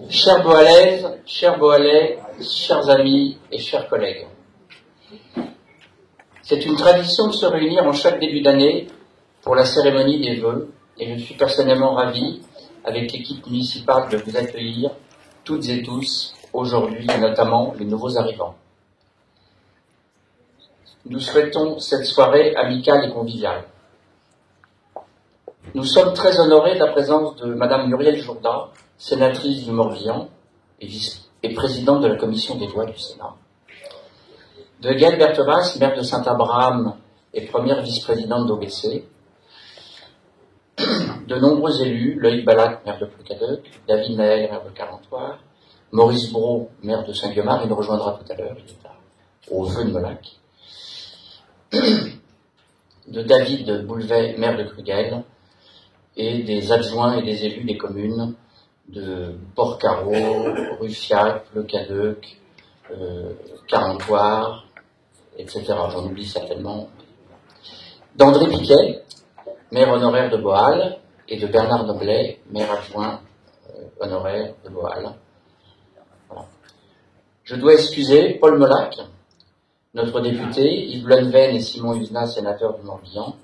Chères Boalaises, chers Boalais, chers amis et chers collègues, c'est une tradition de se réunir en chaque début d'année pour la cérémonie des vœux et je suis personnellement ravi, avec l'équipe municipale, de vous accueillir toutes et tous aujourd'hui, et notamment les nouveaux arrivants. Nous souhaitons cette soirée amicale et conviviale. Nous sommes très honorés de la présence de Madame Muriel Jourda, sénatrice du Morbihan et présidente de la commission des lois du Sénat, de Gaëlle Bertheras, maire de Saint-Abraham et première vice-présidente d'OBC, de nombreux élus, Loïc Ballac, maire de Ploucadoc, David Naël, maire de Carentoire, Maurice Brault, maire de Saint-Guemar, il nous rejoindra tout à l'heure, il est au vœu de Molac, de David Boulevet, maire de Cruguel, et des adjoints et des élus des communes de Port-Carreau, Ruffiac, Ploucadoc, Carentoire, etc. J'en oublie certainement. D'André Piquet, maire honoraire de Boal, et de Bernard Noblet, maire adjoint honoraire de Boal. Voilà. Je dois excuser Paul Molac, notre député, Yves Lonneven et Simon Husna, sénateur du Morbihan,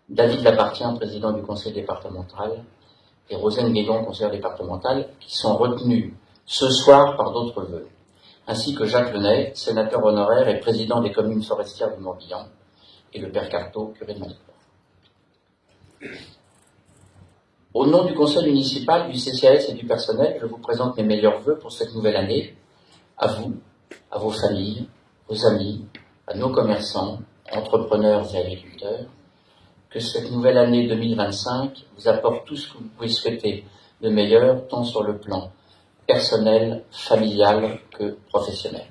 David Lapartien, président du conseil départemental, et Rosane Guégon, conseillère départementale, qui sont retenus ce soir par d'autres vœux, ainsi que Jacques Lenay, sénateur honoraire et président des communes forestières du Morbihan, et le père Carteau, curé de Malécor. Au nom du conseil municipal, du CCAS et du personnel, je vous présente mes meilleurs vœux pour cette nouvelle année, à vous, à vos familles, vos amis, à nos commerçants, entrepreneurs et agriculteurs, que cette nouvelle année 2025 vous apporte tout ce que vous pouvez souhaiter de meilleur, tant sur le plan personnel, familial que professionnel.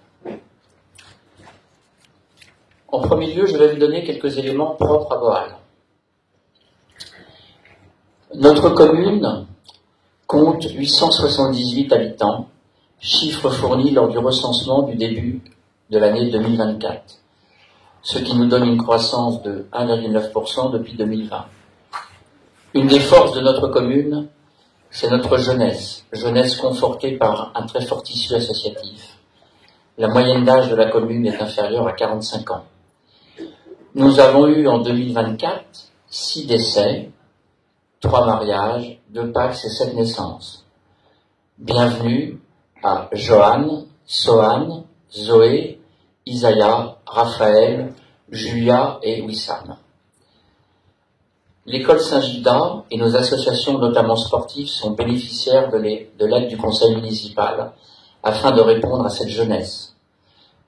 En premier lieu, je vais vous donner quelques éléments propres à Boal. Notre commune compte 878 habitants, chiffre fourni lors du recensement du début de l'année 2024. Ce qui nous donne une croissance de 1,9% depuis 2020. Une des forces de notre commune, c'est notre jeunesse confortée par un très fort tissu associatif. La moyenne d'âge de la commune est inférieure à 45 ans. Nous avons eu en 2024 6 décès, 3 mariages, 2 Pacs et 7 naissances. Bienvenue à Johan, Sohan, Zoé, Isaiah, Raphaël, Julia et Wissam. L'école Saint-Gilda et nos associations, notamment sportives, sont bénéficiaires de l'aide du conseil municipal afin de répondre à cette jeunesse.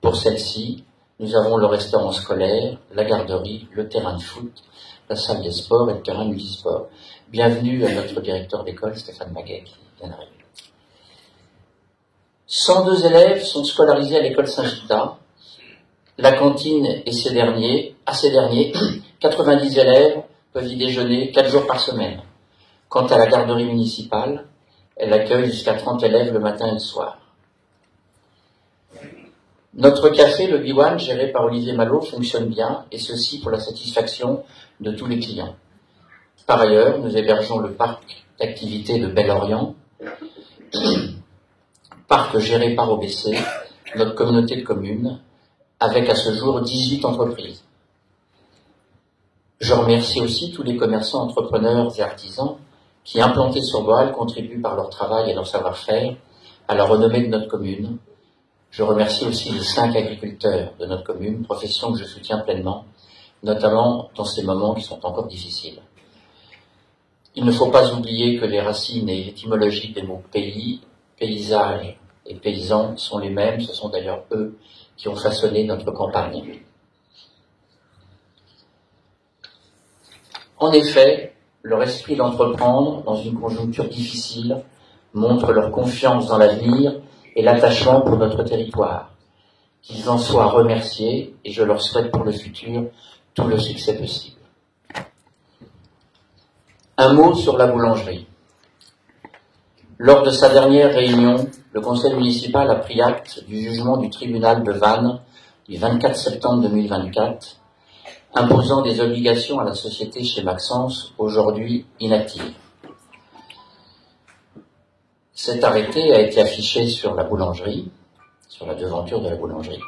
Pour celle-ci, nous avons le restaurant scolaire, la garderie, le terrain de foot, la salle des sports et le terrain multisport. Bienvenue à notre directeur d'école, Stéphane Maguet, qui vient d'arriver. 102 élèves sont scolarisés à l'école Saint-Gilda. La cantine et à ces derniers, 90 élèves peuvent y déjeuner 4 jours par semaine. Quant à la garderie municipale, elle accueille jusqu'à 30 élèves le matin et le soir. Notre café, le Biwan, géré par Olivier Malo, fonctionne bien, et ceci pour la satisfaction de tous les clients. Par ailleurs, nous hébergeons le parc d'activités de Bel-Orient, parc géré par OBC, notre communauté de communes, avec à ce jour 18 entreprises. Je remercie aussi tous les commerçants, entrepreneurs et artisans qui, implantés sur Boal, contribuent par leur travail et leur savoir-faire à la renommée de notre commune. Je remercie aussi les 5 agriculteurs de notre commune, profession que je soutiens pleinement, notamment dans ces moments qui sont encore difficiles. Il ne faut pas oublier que les racines et l'étymologie des mots pays, paysage et paysans sont les mêmes, ce sont d'ailleurs eux qui ont façonné notre campagne. En effet, leur esprit d'entreprendre dans une conjoncture difficile montre leur confiance dans l'avenir et l'attachement pour notre territoire. Qu'ils en soient remerciés et je leur souhaite pour le futur tout le succès possible. Un mot sur la boulangerie. Lors de sa dernière réunion, le conseil municipal a pris acte du jugement du tribunal de Vannes du 24 septembre 2024, imposant des obligations à la société chez Maxence, aujourd'hui inactive. Cet arrêté a été affiché sur la boulangerie, sur la devanture de la boulangerie.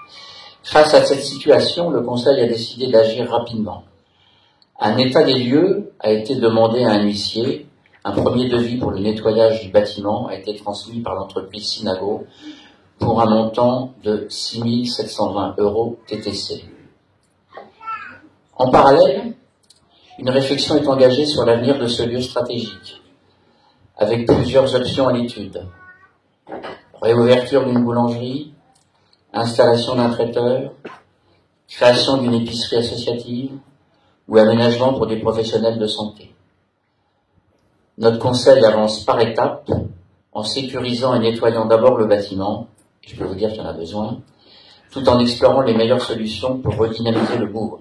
Face à cette situation, le Conseil a décidé d'agir rapidement. Un état des lieux a été demandé à un huissier. Un premier devis pour le nettoyage du bâtiment a été transmis par l'entreprise Synago pour un montant de 6 720 € TTC. En parallèle, une réflexion est engagée sur l'avenir de ce lieu stratégique, avec plusieurs options à l'étude. Réouverture d'une boulangerie, installation d'un traiteur, création d'une épicerie associative ou aménagement pour des professionnels de santé. Notre conseil avance par étapes en sécurisant et nettoyant d'abord le bâtiment, et je peux vous dire qu'il y en a besoin, tout en explorant les meilleures solutions pour redynamiser le bourg.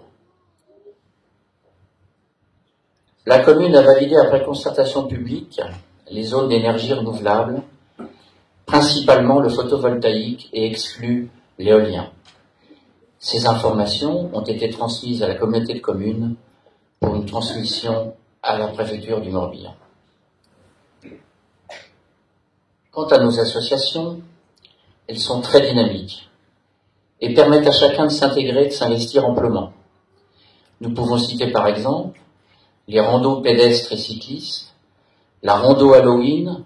La commune a validé après concertation publique les zones d'énergie renouvelable, principalement le photovoltaïque et exclut l'éolien. Ces informations ont été transmises à la communauté de communes pour une transmission à la préfecture du Morbihan. Quant à nos associations, elles sont très dynamiques et permettent à chacun de s'intégrer et de s'investir amplement. Nous pouvons citer par exemple les randos pédestres et cyclistes, la rando Halloween,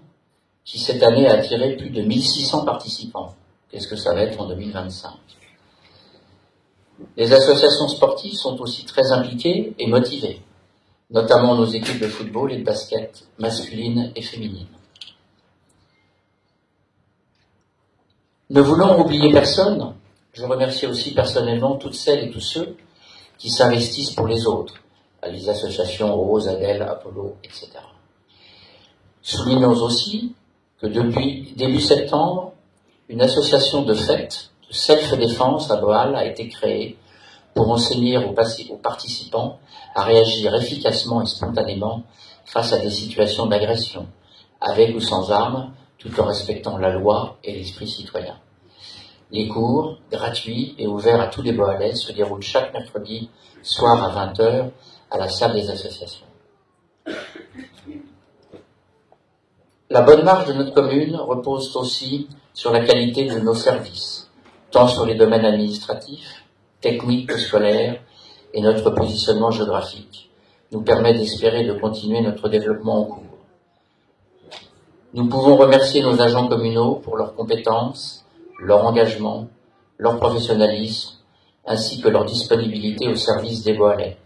qui cette année a attiré plus de 1600 participants. Qu'est-ce que ça va être en 2025 ? Les associations sportives sont aussi très impliquées et motivées, notamment nos équipes de football et de basket masculines et féminines. Ne voulant oublier personne, je remercie aussi personnellement toutes celles et tous ceux qui s'investissent pour les autres, les associations Rose, Adèle, Apollo, etc. Soulignons aussi que depuis début septembre, une association de fête, de self-défense à Boal a été créée pour enseigner aux participants à réagir efficacement et spontanément face à des situations d'agression, avec ou sans armes, tout en respectant la loi et l'esprit citoyen. Les cours, gratuits et ouverts à tous les Boalais, se déroulent chaque mercredi soir à 20h à la salle des associations. La bonne marche de notre commune repose aussi sur la qualité de nos services, tant sur les domaines administratifs, techniques que scolaires, et notre positionnement géographique nous permet d'espérer de continuer notre développement en cours. Nous pouvons remercier nos agents communaux pour leurs compétences, leur engagement, leur professionnalisme, ainsi que leur disponibilité au service des Boalais.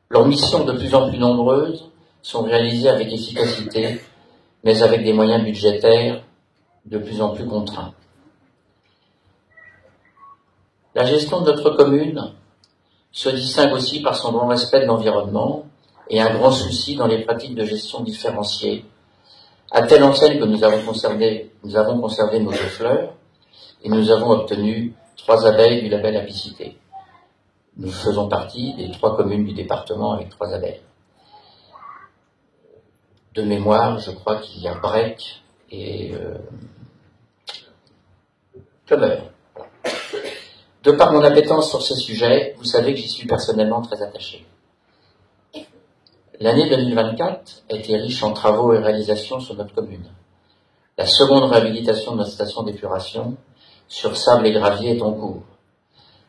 Leurs missions de plus en plus nombreuses sont réalisées avec efficacité, mais avec des moyens budgétaires de plus en plus contraints. La gestion de notre commune se distingue aussi par son grand respect de l'environnement et un grand souci dans les pratiques de gestion différenciées, à telle enseigne que nous avons conservé nos 2 fleurs et nous avons obtenu 3 abeilles du label apicité. Nous faisons partie des 3 communes du département avec 3 abeilles. De mémoire, je crois qu'il y a Brec et Plumeur. De par mon appétence sur ces sujets, vous savez que j'y suis personnellement très attaché. L'année 2024 a été riche en travaux et réalisations sur notre commune. La seconde réhabilitation de notre station d'épuration sur sable et gravier est en cours.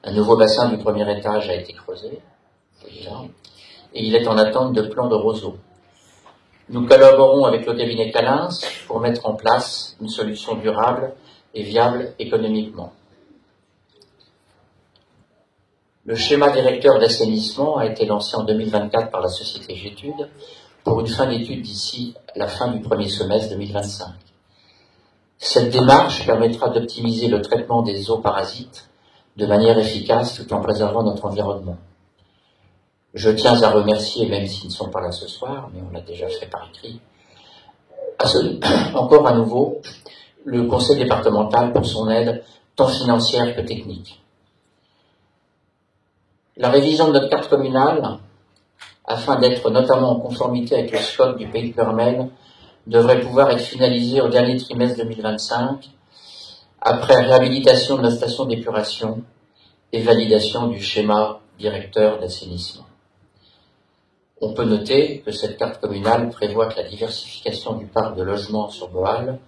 Un nouveau bassin du premier étage a été creusé, et il est en attente de plans de roseaux. Nous collaborons avec le cabinet Calins pour mettre en place une solution durable et viable économiquement. Le schéma directeur d'assainissement a été lancé en 2024 par la société Gétude pour une fin d'étude d'ici la fin du premier semestre 2025. Cette démarche permettra d'optimiser le traitement des eaux parasites de manière efficace tout en préservant notre environnement. Je tiens à remercier, même s'ils ne sont pas là ce soir, mais on l'a déjà fait par écrit, encore à nouveau, le conseil départemental pour son aide tant financière que technique. La révision de notre carte communale, afin d'être notamment en conformité avec le SCOT du Pays de Purmel, devrait pouvoir être finalisée au dernier trimestre 2025, après réhabilitation de notre station d'épuration et validation du schéma directeur d'assainissement. On peut noter que cette carte communale prévoit que la diversification du parc de logements sur Boal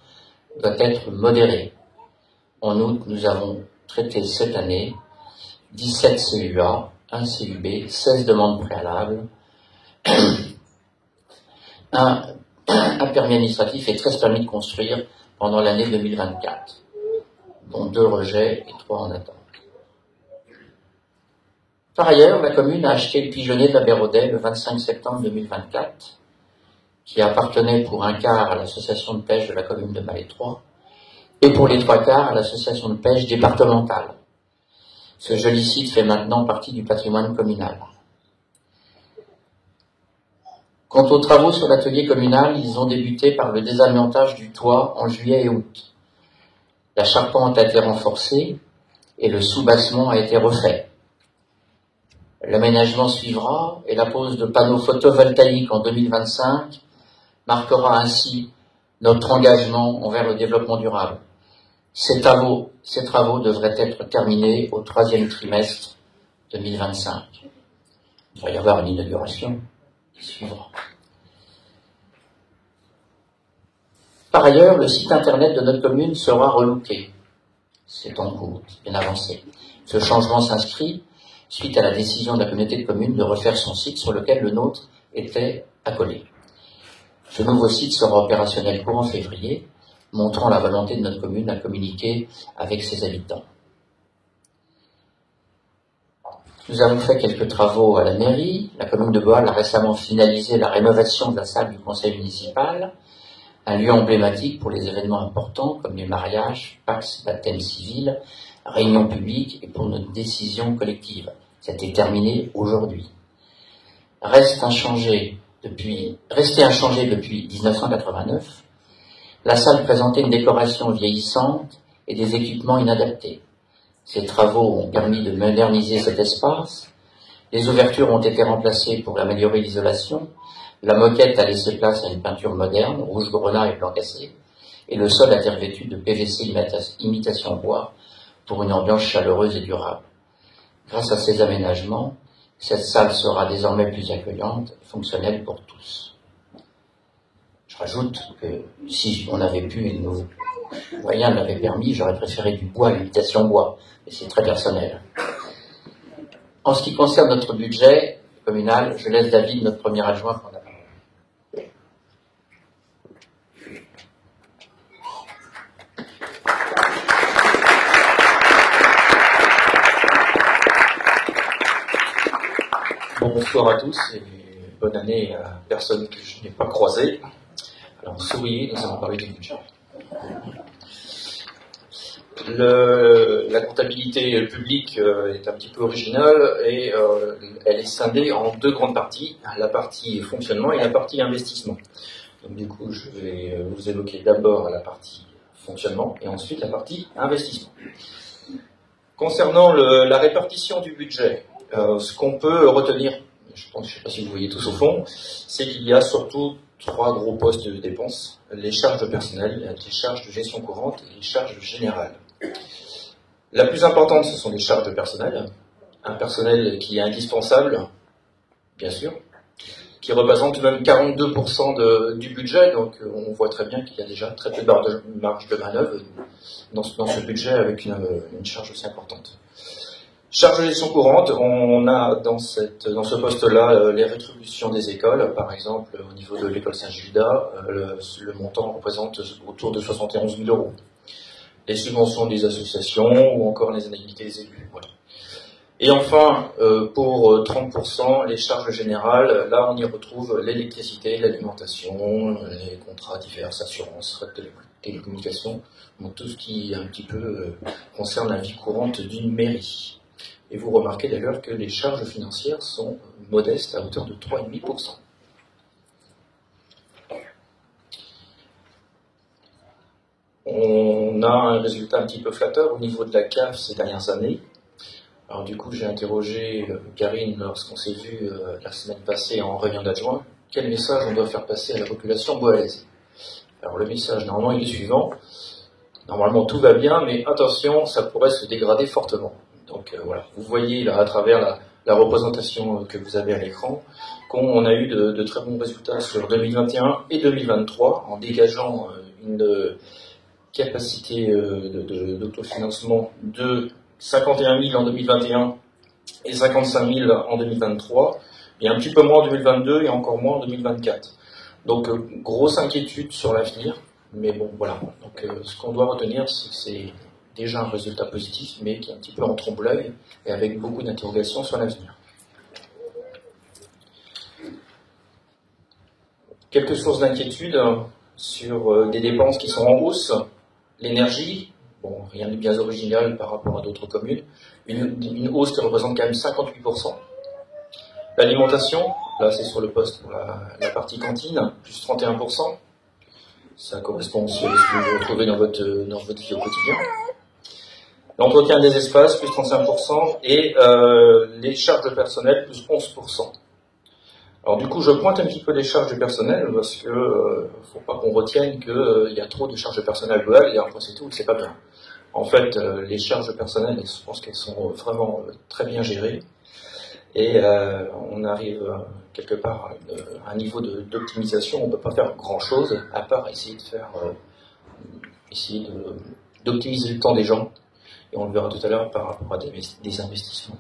doit être modérée. En outre, nous avons traité cette année 17 CUA, 1 CUB, 16 demandes préalables, un permis administratif et 13 permis de construire pendant l'année 2024, dont 2 rejets et 3 en attente. Par ailleurs, la commune a acheté le pigeonnier de la Béraudet le 25 septembre 2024, qui appartenait pour un quart à l'association de pêche de la commune de Malétroit et pour les 3 quarts à l'association de pêche départementale. Ce joli site fait maintenant partie du patrimoine communal. Quant aux travaux sur l'atelier communal, ils ont débuté par le désamiantage du toit en juillet et août. La charpente a été renforcée et le soubassement a été refait. L'aménagement suivra et la pose de panneaux photovoltaïques en 2025 marquera ainsi notre engagement envers le développement durable. Ces travaux devraient être terminés au 3e trimestre 2025. Il va y avoir une inauguration qui suivra. Par ailleurs, le site internet de notre commune sera relooké. C'est en cours, c'est bien avancé. Ce changement s'inscrit suite à la décision de la communauté de communes de refaire son site sur lequel le nôtre était accolé. Ce nouveau site sera opérationnel courant février, montrant la volonté de notre commune à communiquer avec ses habitants. Nous avons fait quelques travaux à la mairie. La commune de Boal a récemment finalisé la rénovation de la salle du conseil municipal, un lieu emblématique pour les événements importants comme les mariages, Pax, baptêmes civils, réunions publiques et pour notre décision collective. C'était terminé aujourd'hui. Resté inchangé depuis 1989, la salle présentait une décoration vieillissante et des équipements inadaptés. Ces travaux ont permis de moderniser cet espace. Les ouvertures ont été remplacées pour améliorer l'isolation. La moquette a laissé place à une peinture moderne, rouge grenat et blanc cassé. Et le sol a été revêtu de PVC imitation bois pour une ambiance chaleureuse et durable. Grâce à ces aménagements, cette salle sera désormais plus accueillante et fonctionnelle pour tous. Je rajoute que si on avait pu, et nos moyens l'avaient permis, j'aurais préféré du bois, l'imitation bois, mais c'est très personnel. En ce qui concerne notre budget communal, je laisse David, notre premier adjoint, prendre la parole. Bonsoir à tous et bonne année à personne que je n'ai pas croisée. Alors souriez, nous allons parler du budget. La comptabilité publique est un petit peu originale et elle est scindée en 2 grandes parties, la partie fonctionnement et la partie investissement. Donc du coup, je vais vous évoquer d'abord la partie fonctionnement et ensuite la partie investissement. Concernant la répartition du budget, ce qu'on peut retenir, je ne sais pas si vous voyez tous au fond, c'est qu'il y a surtout 3 gros postes de dépenses, les charges de personnel, les charges de gestion courante et les charges générales. La plus importante, ce sont les charges de personnel, un personnel qui est indispensable, bien sûr, qui représente même 42% du budget, donc on voit très bien qu'il y a déjà très peu de marge de manœuvre dans ce budget avec une charge aussi importante. Charge de gestion courante, on a dans ce poste-là les rétributions des écoles, par exemple au niveau de l'école Saint-Gilda, le montant représente autour de 71 000 €. Les subventions des associations ou encore les indemnités des élus. Voilà. Et enfin, pour 30%, les charges générales, là on y retrouve l'électricité, l'alimentation, les contrats divers, assurances, frais de télécommunications, donc tout ce qui un petit peu concerne la vie courante d'une mairie. Et vous remarquez d'ailleurs que les charges financières sont modestes à hauteur de 3,5%. On a un résultat un petit peu flatteur au niveau de la CAF ces dernières années. Alors du coup, j'ai interrogé Karine lorsqu'on s'est vu la semaine passée en réunion d'adjoint. Quel message on doit faire passer à la population boalaise? Alors le message, normalement, il est suivant. Normalement, tout va bien, mais attention, ça pourrait se dégrader fortement. Donc voilà, vous voyez là à travers la représentation que vous avez à l'écran qu'on a eu de très bons résultats sur 2021 et 2023 en dégageant une capacité d'autofinancement de 51 000 en 2021 et 55 000 en 2023, et un petit peu moins en 2022 et encore moins en 2024. Donc, grosse inquiétude sur l'avenir, mais bon, voilà. Donc, ce qu'on doit retenir, c'est que c'est déjà un résultat positif, mais qui est un petit peu en trompe-l'œil et avec beaucoup d'interrogations sur l'avenir. Quelques sources d'inquiétude sur des dépenses qui sont en hausse. L'énergie, bon, rien de bien original par rapport à d'autres communes, une hausse qui représente quand même 58%. L'alimentation, là c'est sur le poste pour la partie cantine, plus 31%. Ça correspond aussi à ce que vous retrouvez dans votre vie au quotidien. L'entretien des espaces, plus 35%, et les charges de personnel, plus 11%. Alors du coup, je pointe un petit peu les charges de personnel, parce que faut pas qu'on retienne qu'il y a trop de charges de personnel globales, et après c'est tout, c'est pas bien. En fait, les charges de personnel, je pense qu'elles sont vraiment très bien gérées, et on arrive quelque part à un niveau d'optimisation. On ne peut pas faire grand-chose, à part essayer d'optimiser le temps des gens, et on le verra tout à l'heure par rapport à des investissements.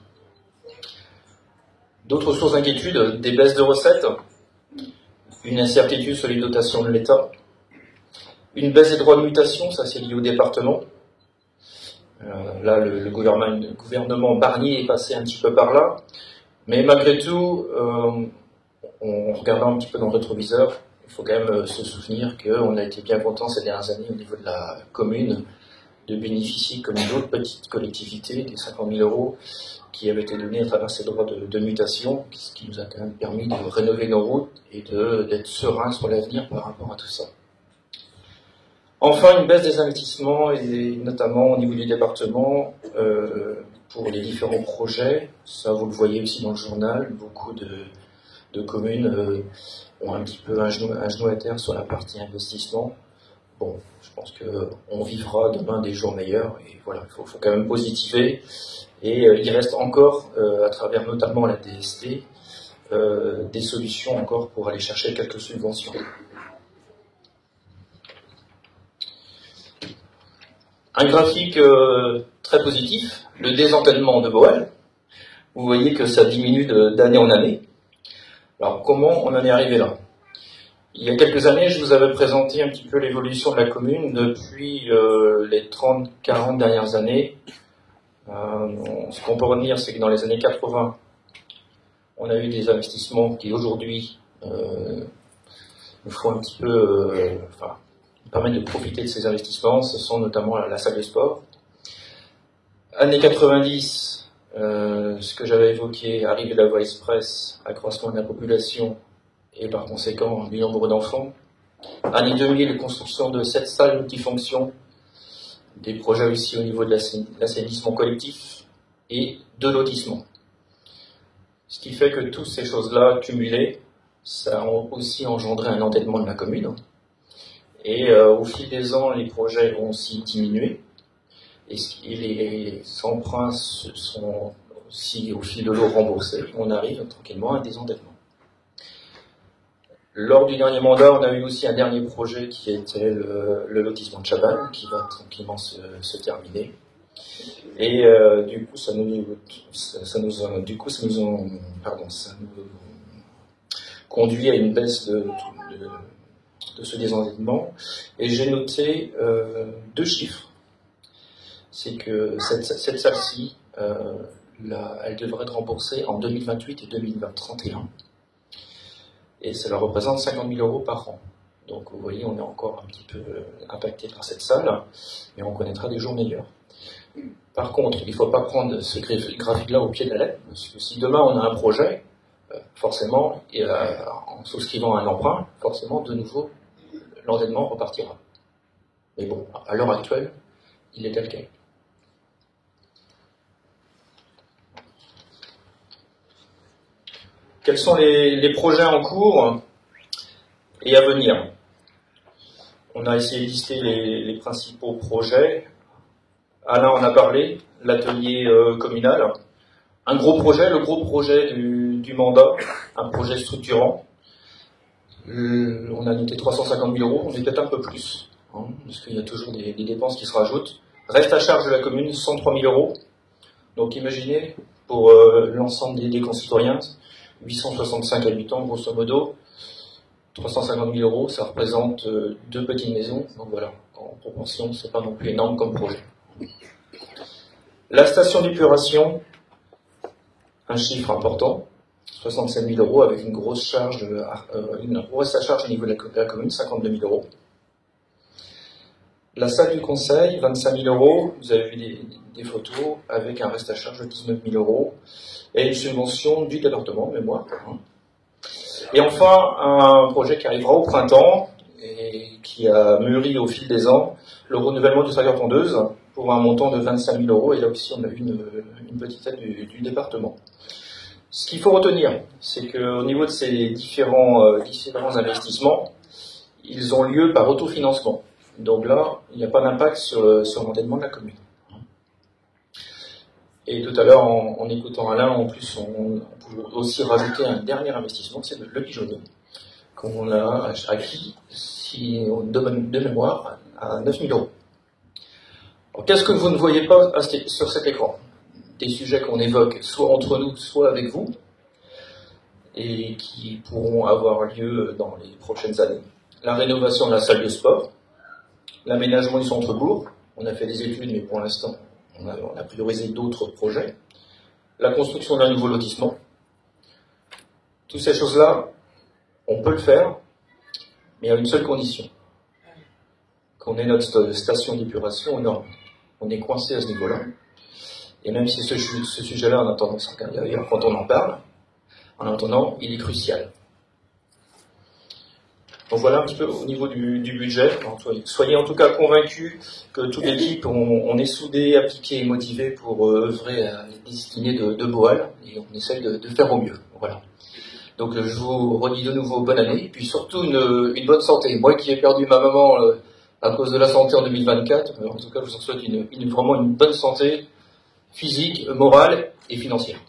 D'autres sources d'inquiétude, des baisses de recettes, une incertitude sur les dotations de l'État, une baisse des droits de mutation, ça c'est lié au département. Là, le gouvernement Barnier est passé un petit peu par là, mais malgré tout, en regardant un petit peu dans le rétroviseur, il faut quand même se souvenir qu'on a été bien content ces dernières années au niveau de la commune de bénéficier, comme d'autres petites collectivités, des 50 000 euros qui avaient été donnés à travers ces droits de mutation, ce qui nous a quand même permis de rénover nos routes et d'être sereins sur l'avenir par rapport à tout ça. Enfin, une baisse des investissements, et notamment au niveau du département, pour les différents projets. Ça, vous le voyez aussi dans le journal, beaucoup de communes ont un petit peu un genou à terre sur la partie investissement. Bon, je pense qu'on vivra demain des jours meilleurs, et voilà, il faut quand même positiver. Et il reste encore, à travers notamment la DST, des solutions encore pour aller chercher quelques subventions. Un graphique très positif, le désantènement de Boël. Vous voyez que ça diminue d'année en année. Alors comment on en est arrivé là? Il y a quelques années, je vous avais présenté un petit peu l'évolution de la commune depuis les 30-40 dernières années. Ce qu'on peut retenir, c'est que dans les années 80, on a eu des investissements qui aujourd'hui nous font un petit peu, nous permettent de profiter de ces investissements. Ce sont notamment la salle de sport. Années 90, ce que j'avais évoqué, arrivée de la voie express, accroissement de la population et par conséquent du nombre d'enfants. Année 2000, construction de 7 salles multifonctions, des projets aussi au niveau de l'assainissement collectif et de lotissement. Ce qui fait que toutes ces choses-là cumulées, ça a aussi engendré un endettement de la commune. Et au fil des ans, les projets ont aussi diminué. Et les emprunts sont aussi au fil de l'eau remboursés. On arrive tranquillement à un désendettement. Lors du dernier mandat, on a eu aussi un dernier projet qui était le lotissement de Chabannes, qui va tranquillement se terminer. Et du coup, ça nous conduit à une baisse de ce désendettement. Et j'ai noté 2 chiffres. C'est que cette salle-ci, elle devrait être remboursée en 2028 et 2031. Et cela représente 50 000 euros par an. Donc vous voyez, on est encore un petit peu impacté par cette salle, mais on connaîtra des jours meilleurs. Par contre, il ne faut pas prendre ce graphique-là au pied de la lettre, parce que si demain on a un projet, forcément, en souscrivant un emprunt, forcément, de nouveau, l'endettement repartira. Mais bon, à l'heure actuelle, il est tel quel. Quels sont les projets en cours et à venir? On a essayé de lister les principaux projets. Alain en a parlé, l'atelier communal. Un gros projet, le gros projet du mandat, un projet structurant. On a noté 350 000 euros, on est peut-être un peu plus. hein, parce qu'il y a toujours des dépenses qui se rajoutent. Reste à charge de la commune, 103 000 euros. Donc imaginez, pour l'ensemble des concitoyens, 865 habitants, grosso modo, 350 000 euros, ça représente 2 petites maisons. Donc voilà, en proportion, c'est pas non plus énorme comme projet. La station d'épuration, un chiffre important, 67 000 euros avec une grosse charge, reste à charge au niveau de la commune, 52 000 euros. La salle du conseil, 25 000 euros, vous avez vu des photos, avec un reste à charge de 19 000 euros, et une subvention du département, mémoire. Et enfin, un projet qui arrivera au printemps, et qui a mûri au fil des ans, le renouvellement du tracteur tondeuse, pour un montant de 25 000 euros, et là aussi on a eu une petite aide du département. Ce qu'il faut retenir, c'est qu'au niveau de ces différents investissements, ils ont lieu par autofinancement. Donc là, il n'y a pas d'impact sur l'endettement de la commune. Et tout à l'heure, en écoutant Alain, en plus, on peut aussi rajouter un dernier investissement, c'est le pigeonnier, qu'on a acquis, de mémoire, à 9 000 euros. Qu'est-ce que vous ne voyez pas sur cet écran? Des sujets qu'on évoque soit entre nous, soit avec vous, et qui pourront avoir lieu dans les prochaines années. La rénovation de la salle de sport, l'aménagement du centre-bourg, on a fait des études, mais pour l'instant, on a priorisé d'autres projets. La construction d'un nouveau lotissement. Toutes ces choses-là, on peut le faire, mais à une seule condition. Qu'on ait notre station d'épuration aux normes. On est coincé à ce niveau-là. Et même si ce sujet-là, on a tendance à regarder ailleurs quand on en parle, en attendant, il est crucial. Donc voilà un petit peu au niveau du budget. Donc, soyez en tout cas convaincus que toute l'équipe, on est soudés, appliqués et motivés pour œuvrer à la destinée de Boal, et on essaie de faire au mieux. Voilà. Donc je vous redis de nouveau bonne année, et puis surtout une bonne santé. Moi qui ai perdu ma maman à cause de la santé en 2024, en tout cas je vous en souhaite vraiment une bonne santé physique, morale et financière.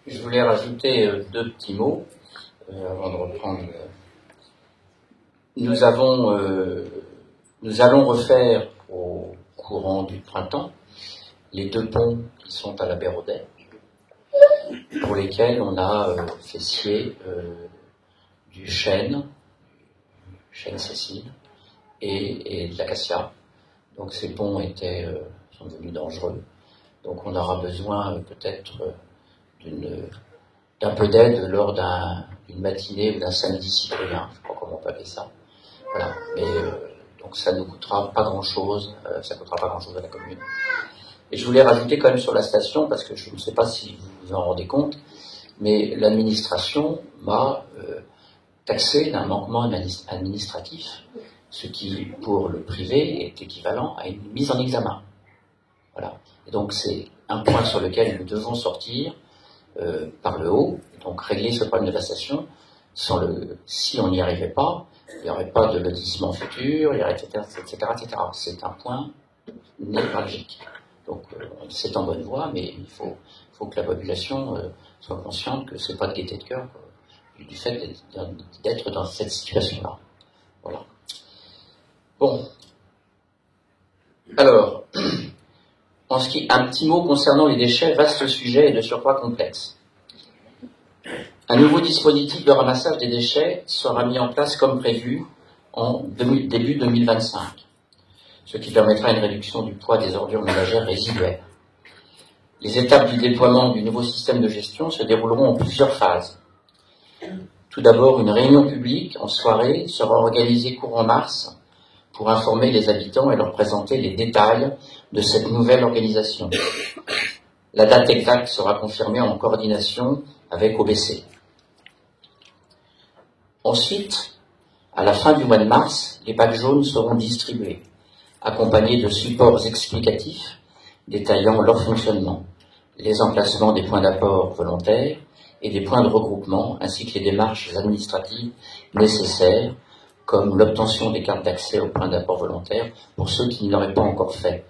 Je voulais rajouter 2 petits mots avant de reprendre. Nous allons refaire au courant du printemps les 2 ponts qui sont à la Béraudet, pour lesquels on a fait scier du chêne Cécile et de l'acacia. Donc ces ponts sont devenus dangereux. Donc on aura besoin peut-être d'un peu d'aide lors d'une matinée ou d'un samedi citoyen, je crois comment on peut appeler ça. Voilà. Mais donc ça ne coûtera pas grand-chose, ça coûtera pas grand-chose à la commune. Et je voulais rajouter quand même sur la station, parce que je ne sais pas si vous vous en rendez compte, mais l'administration m'a taxé d'un manquement administratif, ce qui, pour le privé, est équivalent à une mise en examen. Voilà. Et donc c'est un point sur lequel nous devons sortir par le haut, donc régler ce problème de la station. Si on n'y arrivait pas, il n'y aurait pas de lotissement futur, il y aurait, etc. C'est un point névralgique. Donc c'est en bonne voie, mais il faut que la population soit consciente que c'est pas de gaieté de cœur du fait d'être dans cette situation-là. Voilà. Bon. Alors, un petit mot concernant les déchets, vaste sujet et de surcroît complexe. Un nouveau dispositif de ramassage des déchets sera mis en place comme prévu en début 2025, ce qui permettra une réduction du poids des ordures ménagères résiduelles. Les étapes du déploiement du nouveau système de gestion se dérouleront en plusieurs phases. Tout d'abord, une réunion publique en soirée sera organisée courant mars pour informer les habitants et leur présenter les détails de cette nouvelle organisation. La date exacte sera confirmée en coordination avec OBC. Ensuite, à la fin du mois de mars, les packs jaunes seront distribués, accompagnés de supports explicatifs détaillant leur fonctionnement, les emplacements des points d'apport volontaires et des points de regroupement, ainsi que les démarches administratives nécessaires, comme l'obtention des cartes d'accès aux points d'apport volontaires pour ceux qui ne l'auraient pas encore fait.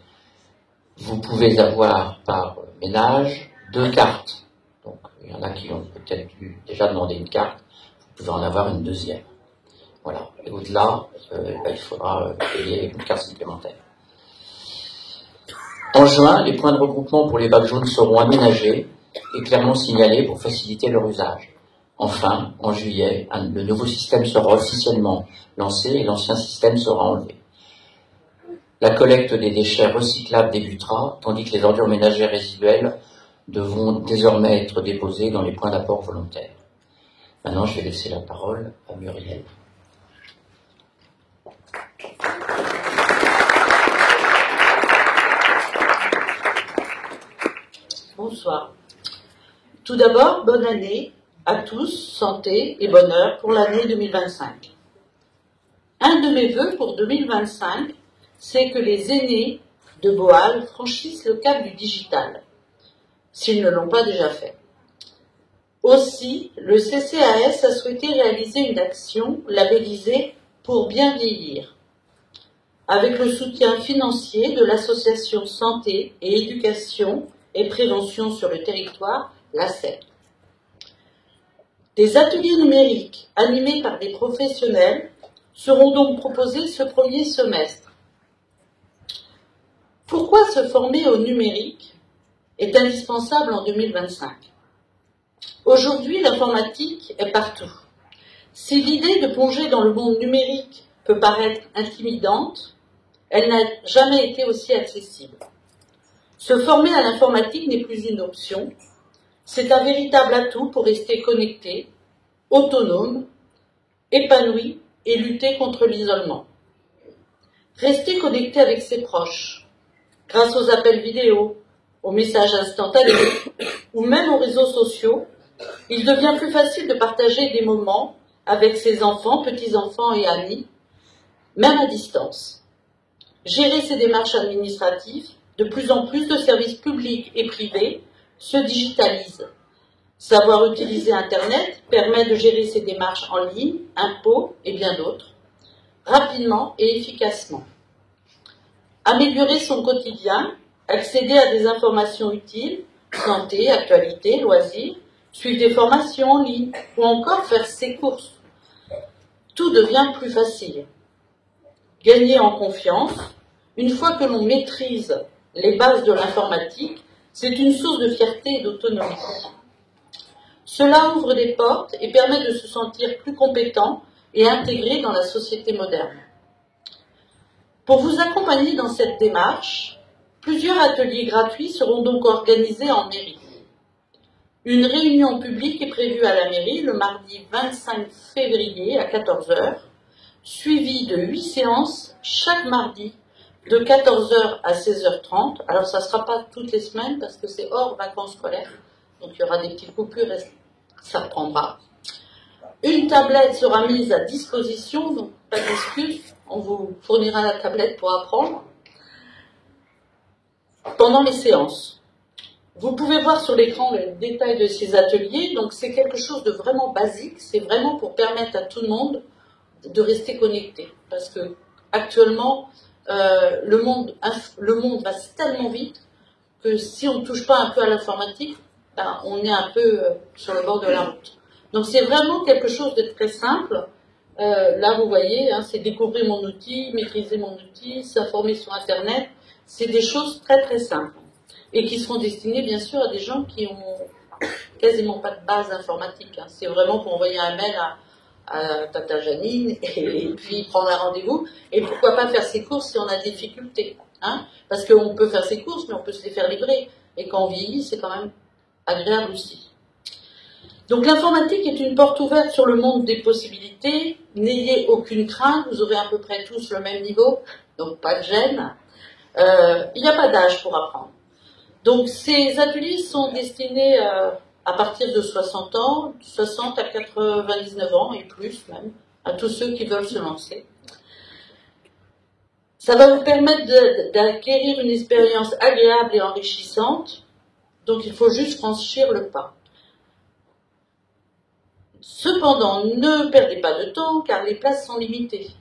Vous pouvez avoir par ménage 2 cartes. Donc, il y en a qui ont peut-être dû déjà demander une carte. Vous pouvez en avoir une deuxième. Voilà. Et au-delà, il faudra payer une carte supplémentaire. En juin, les points de regroupement pour les bacs jaunes seront aménagés et clairement signalés pour faciliter leur usage. Enfin, en juillet, le nouveau système sera officiellement lancé et l'ancien système sera enlevé. La collecte des déchets recyclables débutera, tandis que les ordures ménagères résiduelles devront désormais être déposées dans les points d'apport volontaires. Maintenant, je vais laisser la parole à Muriel. Bonsoir. Tout d'abord, bonne année à tous, santé et bonheur pour l'année 2025. Un de mes vœux pour 2025, c'est que les aînés de Boal franchissent le cap du digital, s'ils ne l'ont pas déjà fait. Aussi, le CCAS a souhaité réaliser une action labellisée pour bien vieillir, avec le soutien financier de l'association Santé et Éducation et Prévention sur le territoire, l'ACEP. Des ateliers numériques animés par des professionnels seront donc proposés ce premier semestre. Pourquoi se former au numérique est indispensable en 2025 ? Aujourd'hui, l'informatique est partout. Si l'idée de plonger dans le monde numérique peut paraître intimidante, elle n'a jamais été aussi accessible. Se former à l'informatique n'est plus une option, c'est un véritable atout pour rester connecté, autonome, épanoui et lutter contre l'isolement. Rester connecté avec ses proches, grâce aux appels vidéo, aux messages instantanés ou même aux réseaux sociaux, il devient plus facile de partager des moments avec ses enfants, petits-enfants et amis, même à distance. Gérer ses démarches administratives, de plus en plus de services publics et privés se digitalisent. Savoir utiliser Internet permet de gérer ses démarches en ligne, impôts et bien d'autres, rapidement et efficacement. Améliorer son quotidien, accéder à des informations utiles, santé, actualité, loisirs, suivre des formations en ligne ou encore faire ses courses. Tout devient plus facile. Gagner en confiance, une fois que l'on maîtrise les bases de l'informatique, c'est une source de fierté et d'autonomie. Cela ouvre des portes et permet de se sentir plus compétent et intégré dans la société moderne. Pour vous accompagner dans cette démarche, plusieurs ateliers gratuits seront donc organisés en mairie. Une réunion publique est prévue à la mairie le mardi 25 février à 14 h, suivie de 8 séances chaque mardi de 14 h à 16 h 30. Alors ça ne sera pas toutes les semaines parce que c'est hors vacances scolaires, donc il y aura des petites coupures et ça reprendra. Une tablette sera mise à disposition, donc pas d'excuse, on vous fournira la tablette pour apprendre pendant les séances. Vous pouvez voir sur l'écran le détail de ces ateliers, donc c'est quelque chose de vraiment basique, c'est vraiment pour permettre à tout le monde de rester connecté, parce que actuellement le monde va tellement vite que si on ne touche pas un peu à l'informatique, ben, on est un peu sur le bord de la route. Donc c'est vraiment quelque chose de très simple. Là vous voyez, hein, c'est découvrir mon outil, maîtriser mon outil, s'informer sur Internet, c'est des choses très très simples et qui seront destinées bien sûr à des gens qui ont quasiment pas de base informatique. Hein. C'est vraiment pour envoyer un mail à Tata Janine et puis prendre un rendez-vous et pourquoi pas faire ses courses si on a des difficultés. Hein. Parce qu'on peut faire ses courses mais on peut se les faire livrer et quand on vieillit c'est quand même agréable aussi. Donc l'informatique est une porte ouverte sur le monde des possibilités. N'ayez aucune crainte, vous aurez à peu près tous le même niveau, donc pas de gêne. Il n'y a pas d'âge pour apprendre. Donc ces ateliers sont destinés à partir de 60 ans, 60 à 99 ans et plus même, à tous ceux qui veulent se lancer. Ça va vous permettre d'acquérir une expérience agréable et enrichissante, donc il faut juste franchir le pas. Cependant, ne perdez pas de temps car les places sont limitées.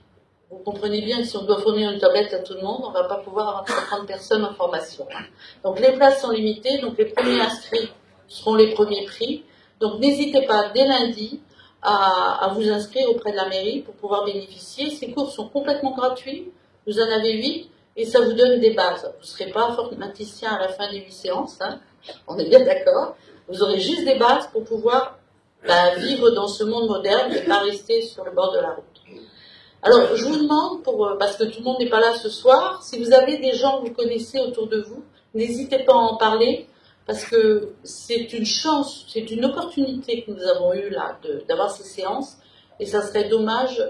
Vous comprenez bien que si on doit fournir une tablette à tout le monde, on ne va pas pouvoir avoir 50 personnes en formation. Donc les places sont limitées, donc les premiers inscrits seront les premiers prix. Donc n'hésitez pas dès lundi à vous inscrire auprès de la mairie pour pouvoir bénéficier. Ces cours sont complètement gratuits, vous en avez 8 et ça vous donne des bases. Vous ne serez pas informaticien à la fin des 8 séances, hein, on est bien d'accord. Vous aurez juste des bases pour pouvoir vivre dans ce monde moderne et pas rester sur le bord de la route. Alors, je vous demande, parce que tout le monde n'est pas là ce soir, si vous avez des gens que vous connaissez autour de vous, n'hésitez pas à en parler, parce que c'est une chance, c'est une opportunité que nous avons eue là, d'avoir ces séances, et ça serait dommage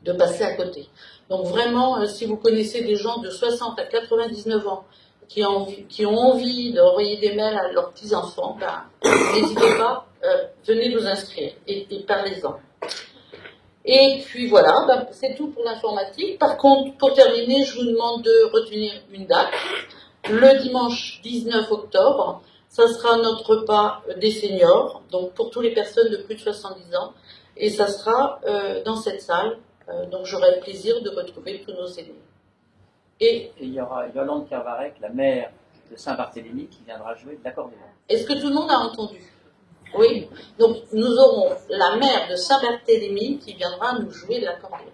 de passer à côté. Donc vraiment, si vous connaissez des gens de 60 à 99 ans qui ont envie d'envoyer des mails à leurs petits-enfants, n'hésitez pas, venez vous inscrire et parlez-en. Et puis voilà, c'est tout pour l'informatique. Par contre, pour terminer, je vous demande de retenir une date. Le dimanche 19 octobre, ça sera notre repas des seniors, donc pour toutes les personnes de plus de 70 ans. Et ça sera dans cette salle. Donc j'aurai le plaisir de retrouver tous nos aînés. Et il y aura Yolande Kervarec, la maire de Saint-Barthélemy, qui viendra jouer de l'accordéon. Est-ce que tout le monde a entendu ? Oui, donc nous aurons la maire de Saint-Barthélemy qui viendra nous jouer de l'accordéon.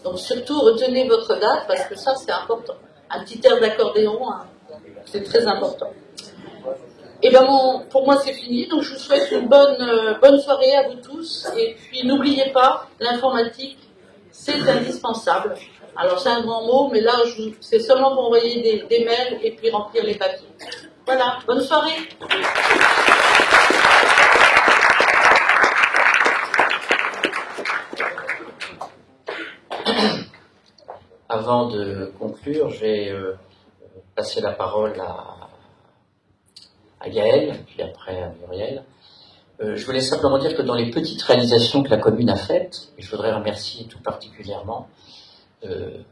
Donc surtout retenez votre date parce que ça c'est important. Un petit air d'accordéon, hein, c'est très important. Et pour moi c'est fini, donc je vous souhaite une bonne soirée à vous tous. Et puis n'oubliez pas, l'informatique c'est indispensable. Alors c'est un grand mot, mais là c'est seulement pour envoyer des mails et puis remplir les papiers. Voilà, bonne soirée. Avant de conclure, je vais passer la parole à Gaël, puis après à Muriel. Je voulais simplement dire que dans les petites réalisations que la commune a faites, et je voudrais remercier tout particulièrement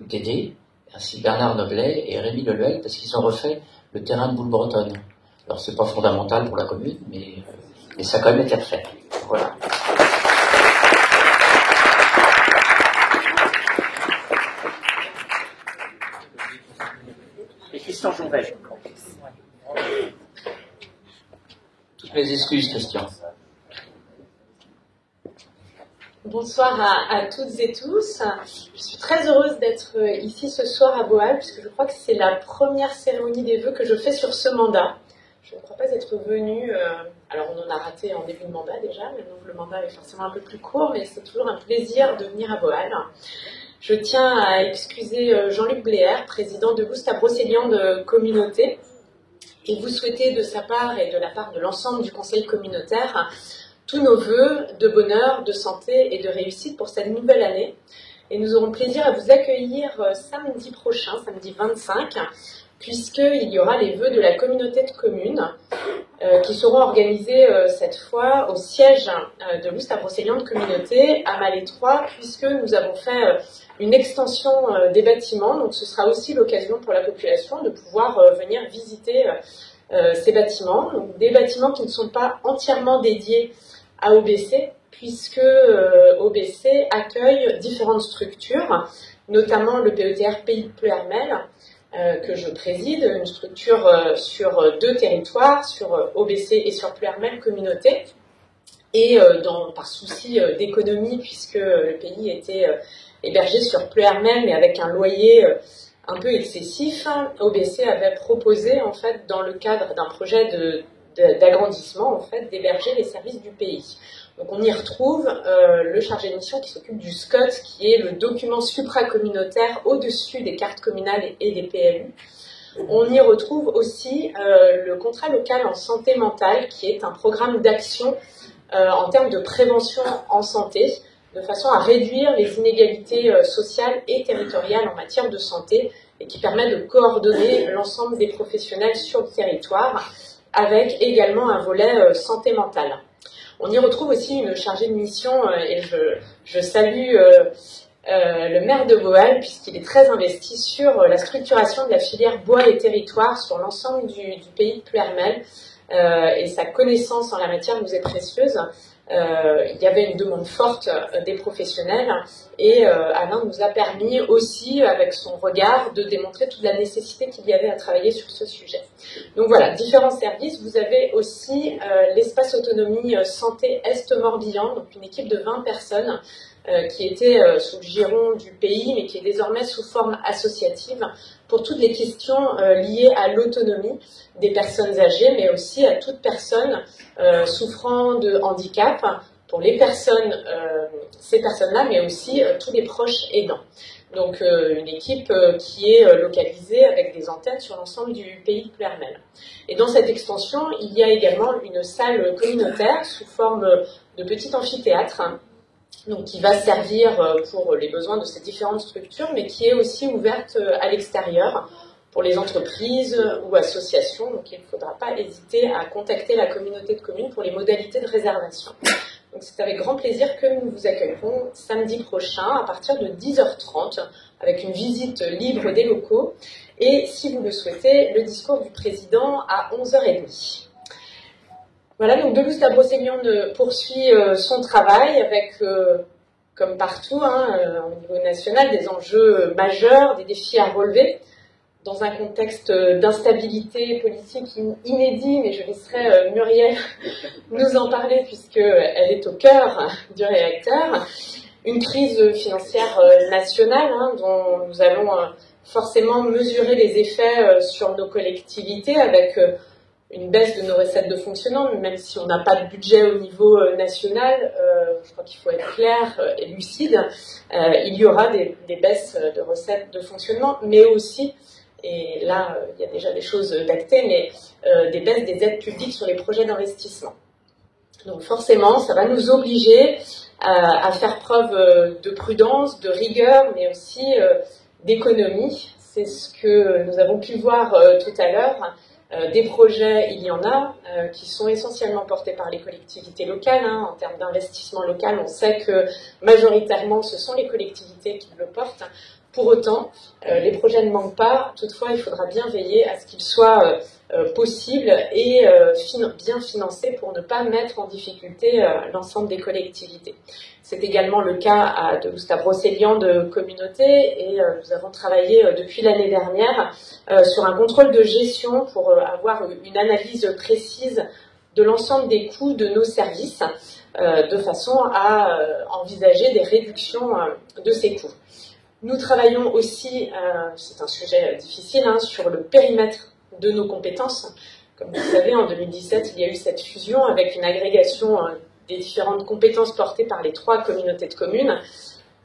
Dédé, ainsi Bernard Noblet et Rémi Leluel, parce qu'ils ont refait le terrain de boule bretonne. Alors c'est pas fondamental pour la commune, mais ça a quand même été refait. Voilà. Christian Jouvet. Toutes mes excuses, Christian. Bonsoir à toutes et tous. Je suis très heureuse d'être ici ce soir à Boal, puisque je crois que c'est la première cérémonie des vœux que je fais sur ce mandat. Je ne crois pas être venue... alors on en a raté en début de mandat déjà, mais donc le mandat est forcément un peu plus court, mais c'est toujours un plaisir de venir à Boal. Je tiens à excuser Jean-Luc Bléaire, président de Gousta Brocéliande Communauté, et vous souhaiter de sa part et de la part de l'ensemble du conseil communautaire tous nos vœux de bonheur, de santé et de réussite pour cette nouvelle année. Et nous aurons plaisir à vous accueillir samedi prochain, samedi 25, puisqu'il y aura les vœux de la communauté de communes qui seront organisés cette fois au siège de Gousta Brocéliande Communauté à Malais 3, puisque nous avons fait une extension des bâtiments. Donc ce sera aussi l'occasion pour la population de pouvoir venir visiter ces bâtiments. Donc, des bâtiments qui ne sont pas entièrement dédiés à OBC, puisque OBC accueille différentes structures, notamment le PETR Pays de Pleuhermel, que je préside, une structure sur 2 territoires, sur OBC et sur Pleuhermel Communauté. Et par souci d'économie, puisque le pays était hébergé sur Pleuhermel, mais avec un loyer un peu excessif, OBC avait proposé, en fait, dans le cadre d'un projet d'agrandissement, en fait, d'héberger les services du pays. Donc on y retrouve le chargé de mission qui s'occupe du SCOT, qui est le document supracommunautaire au-dessus des cartes communales et des PLU. On y retrouve aussi le contrat local en santé mentale, qui est un programme d'action en termes de prévention en santé, de façon à réduire les inégalités sociales et territoriales en matière de santé, et qui permet de coordonner l'ensemble des professionnels sur le territoire, avec également un volet santé mentale. On y retrouve aussi une chargée de mission, et je salue le maire de Boal, puisqu'il est très investi sur la structuration de la filière bois et territoire sur l'ensemble du pays de Pleuhermel, et sa connaissance en la matière nous est précieuse. il y avait une demande forte des professionnels et Alain nous a permis aussi, avec son regard, de démontrer toute la nécessité qu'il y avait à travailler sur ce sujet. Donc voilà, différents services. Vous avez aussi l'espace autonomie santé Est-Morbihan, donc une équipe de 20 personnes qui était sous le giron du pays, mais qui est désormais sous forme associative pour toutes les questions liées à l'autonomie des personnes âgées, mais aussi à toute personne souffrant de handicap, pour les personnes, ces personnes-là, mais aussi tous les proches aidants. Donc une équipe qui est localisée avec des antennes sur l'ensemble du pays de Ploërmel. Et dans cette extension, il y a également une salle communautaire sous forme de petit amphithéâtre, donc qui va servir pour les besoins de ces différentes structures, mais qui est aussi ouverte à l'extérieur pour les entreprises ou associations. Donc il ne faudra pas hésiter à contacter la communauté de communes pour les modalités de réservation. Donc c'est avec grand plaisir que nous vous accueillerons samedi prochain à partir de 10h30 avec une visite libre des locaux et, si vous le souhaitez, le discours du président à 11h30. Voilà, donc Delouze-la-Brocéliande poursuit son travail avec, comme partout, au niveau national, des enjeux majeurs, des défis à relever, dans un contexte d'instabilité politique inédit, mais je laisserai Muriel nous en parler puisqu'elle est au cœur du réacteur. Une crise financière nationale dont nous allons forcément mesurer les effets sur nos collectivités avec une baisse de nos recettes de fonctionnement, même si on n'a pas de budget au niveau national, je crois qu'il faut être clair et lucide, il y aura des baisses de recettes de fonctionnement, mais aussi, et là il y a déjà des choses d'actées, mais des baisses des aides publiques sur les projets d'investissement. Donc forcément, ça va nous obliger à faire preuve de prudence, de rigueur, mais aussi d'économie. C'est ce que nous avons pu voir tout à l'heure. Des projets, il y en a, qui sont essentiellement portés par les collectivités locales. En termes d'investissement local, on sait que majoritairement, ce sont les collectivités qui le portent. Pour autant, les projets ne manquent pas. Toutefois, il faudra bien veiller à ce qu'ils soient possibles et bien financés pour ne pas mettre en difficulté l'ensemble des collectivités. C'est également le cas de Delouze-la-Brocéliande communauté et nous avons travaillé depuis l'année dernière sur un contrôle de gestion pour avoir une analyse précise de l'ensemble des coûts de nos services de façon à envisager des réductions de ces coûts. Nous travaillons aussi, c'est un sujet difficile, sur le périmètre de nos compétences. Comme vous le savez, en 2017, il y a eu cette fusion avec une agrégation des différentes compétences portées par les 3 communautés de communes.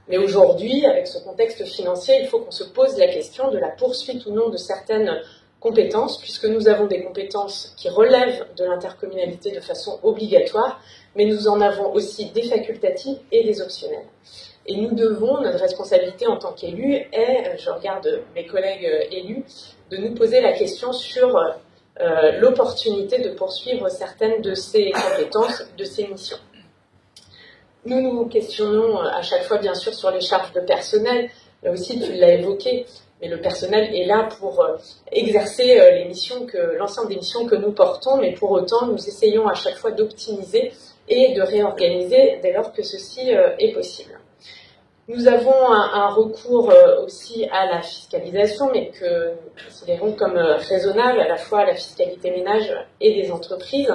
Mais aujourd'hui, avec ce contexte financier, il faut qu'on se pose la question de la poursuite ou non de certaines compétences, puisque nous avons des compétences qui relèvent de l'intercommunalité de façon obligatoire, mais nous en avons aussi des facultatives et des optionnelles. Et nous devons, notre responsabilité en tant qu'élus est, je regarde mes collègues élus, de nous poser la question sur l'opportunité de poursuivre certaines de ces compétences, de ces missions. Nous nous questionnons à chaque fois, bien sûr, sur les charges de personnel. Là aussi, tu l'as évoqué, mais le personnel est là pour exercer l'ensemble des missions que nous portons, mais pour autant, nous essayons à chaque fois d'optimiser et de réorganiser dès lors que ceci est possible. Nous avons un recours aussi à la fiscalisation, mais que nous considérons comme raisonnable, à la fois à la fiscalité ménage et des entreprises,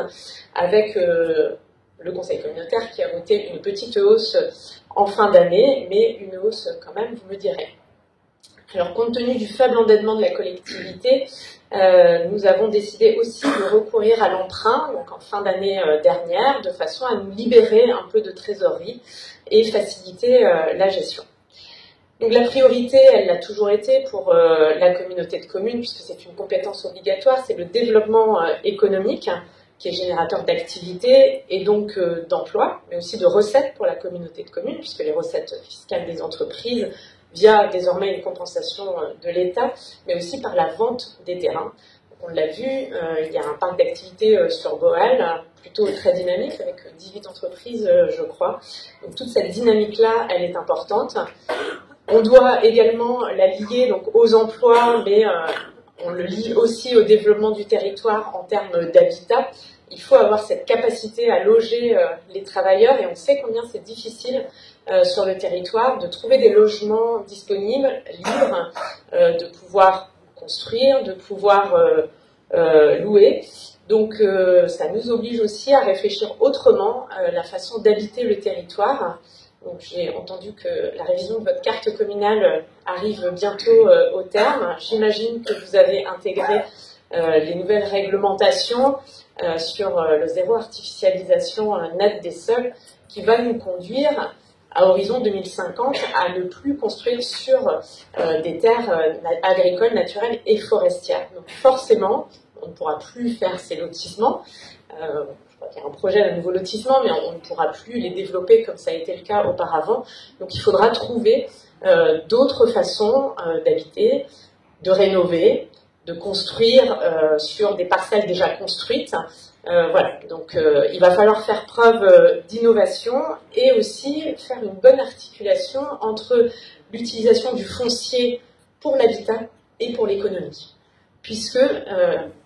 avec le Conseil communautaire qui a voté une petite hausse en fin d'année, mais une hausse quand même, vous me direz. Alors, compte tenu du faible endettement de la collectivité, nous avons décidé aussi de recourir à l'emprunt, donc en fin d'année dernière, de façon à nous libérer un peu de trésorerie et faciliter la gestion. Donc la priorité, elle l'a toujours été pour la communauté de communes, puisque c'est une compétence obligatoire, c'est le développement économique, qui est générateur d'activité et donc d'emplois, mais aussi de recettes pour la communauté de communes, puisque les recettes fiscales des entreprises, via désormais une compensation de l'État, mais aussi par la vente des terrains. Donc on l'a vu, il y a un parc d'activité sur Boal, plutôt très dynamique, avec 18 entreprises, je crois. Donc toute cette dynamique-là, elle est importante. On doit également la lier donc, aux emplois, mais on le lie aussi au développement du territoire en termes d'habitat. il faut avoir cette capacité à loger les travailleurs, et on sait combien c'est difficile sur le territoire de trouver des logements disponibles, libres, de pouvoir construire, de pouvoir louer. Donc ça nous oblige aussi à réfléchir autrement la façon d'habiter le territoire. Donc j'ai entendu que la révision de votre carte communale arrive bientôt au terme. J'imagine que vous avez intégré les nouvelles réglementations sur le zéro artificialisation nette des sols, qui va nous conduire à horizon 2050 à ne plus construire sur des terres agricoles, naturelles et forestières. Donc forcément, on ne pourra plus faire ces lotissements. Je crois qu'il y a un projet de nouveau lotissement, mais on ne pourra plus les développer comme ça a été le cas auparavant. Donc il faudra trouver d'autres façons d'habiter, de rénover, de construire sur des parcelles déjà construites. Voilà, donc il va falloir faire preuve d'innovation et aussi faire une bonne articulation entre l'utilisation du foncier pour l'habitat et pour l'économie. Puisque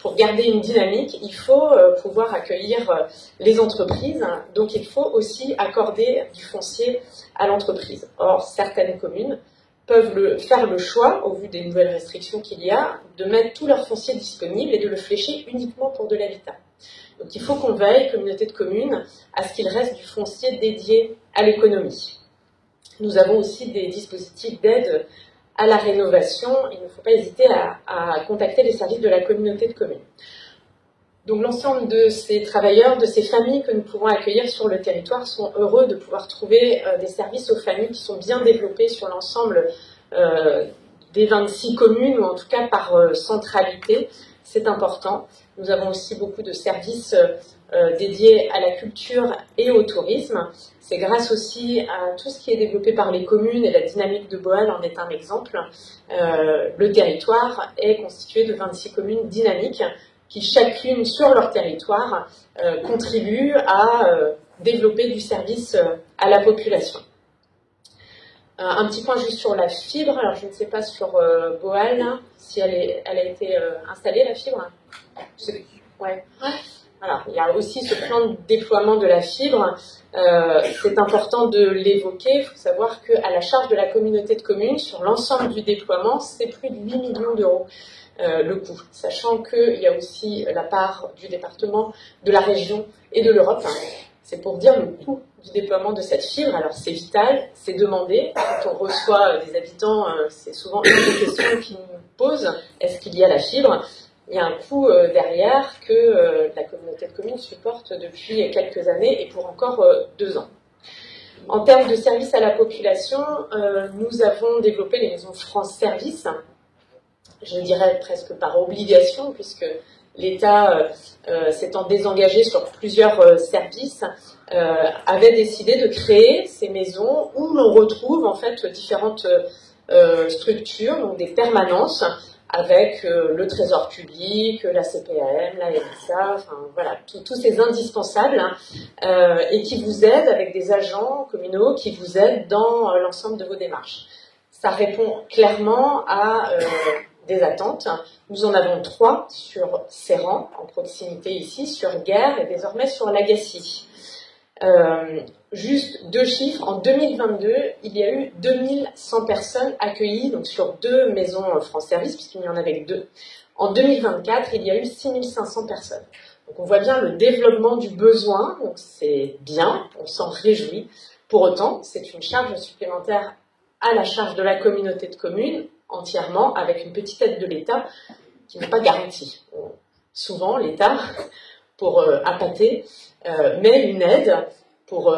pour garder une dynamique, il faut pouvoir accueillir les entreprises, donc il faut aussi accorder du foncier à l'entreprise. Or, certaines communes peuvent faire le choix, au vu des nouvelles restrictions qu'il y a, de mettre tout leur foncier disponible et de le flécher uniquement pour de l'habitat. Donc il faut qu'on veille, communauté de communes, à ce qu'il reste du foncier dédié à l'économie. Nous avons aussi des dispositifs d'aide à la rénovation. Il ne faut pas hésiter à contacter les services de la communauté de communes. Donc l'ensemble de ces travailleurs, de ces familles que nous pouvons accueillir sur le territoire sont heureux de pouvoir trouver des services aux familles qui sont bien développés sur l'ensemble des 26 communes, ou en tout cas par centralité. C'est important. Nous avons aussi beaucoup de services dédiés à la culture et au tourisme. C'est grâce aussi à tout ce qui est développé par les communes, et la dynamique de Boal en est un exemple. Le territoire est constitué de 26 communes dynamiques qui, chacune sur leur territoire, contribuent à développer du service à la population. Un petit point juste sur la fibre. Alors, je ne sais pas sur Boal si elle a été installée, la fibre. Ouais. Alors, il y a aussi ce plan de déploiement de la fibre. C'est important de l'évoquer. Il faut savoir qu'à la charge de la communauté de communes, sur l'ensemble du déploiement, c'est plus de 8 millions d'euros le coût. Sachant qu'il y a aussi la part du département, de la région et de l'Europe. C'est pour dire le coût du déploiement de cette fibre. Alors c'est vital, c'est demandé. Quand on reçoit des habitants, c'est souvent une des questions qu'ils nous posent. Est-ce qu'il y a la fibre ? Il y a un coût derrière que la communauté de communes supporte depuis quelques années et pour encore 2 ans. En termes de services à la population, nous avons développé les maisons France Service, je dirais presque par obligation, puisque l'État, s'étant désengagé sur plusieurs services, avait décidé de créer ces maisons où l'on retrouve en fait différentes structures, donc des permanences, avec le Trésor public, la CPAM, la RSA, enfin voilà, tous ces indispensables, et qui vous aident avec des agents communaux qui vous aident dans l'ensemble de vos démarches. Ça répond clairement à des attentes. Nous en avons 3 sur Serran, en proximité ici, sur Guerre et désormais sur Lagacy. Juste 2 chiffres, en 2022, il y a eu 2100 personnes accueillies donc sur 2 maisons France Service, puisqu'il y en avait que 2. En 2024, il y a eu 6500 personnes. Donc on voit bien le développement du besoin, donc c'est bien, on s'en réjouit. Pour autant, c'est une charge supplémentaire à la charge de la communauté de communes, entièrement, avec une petite aide de l'État qui n'est pas garantie. Souvent, l'État, pour appâter, met une aide pour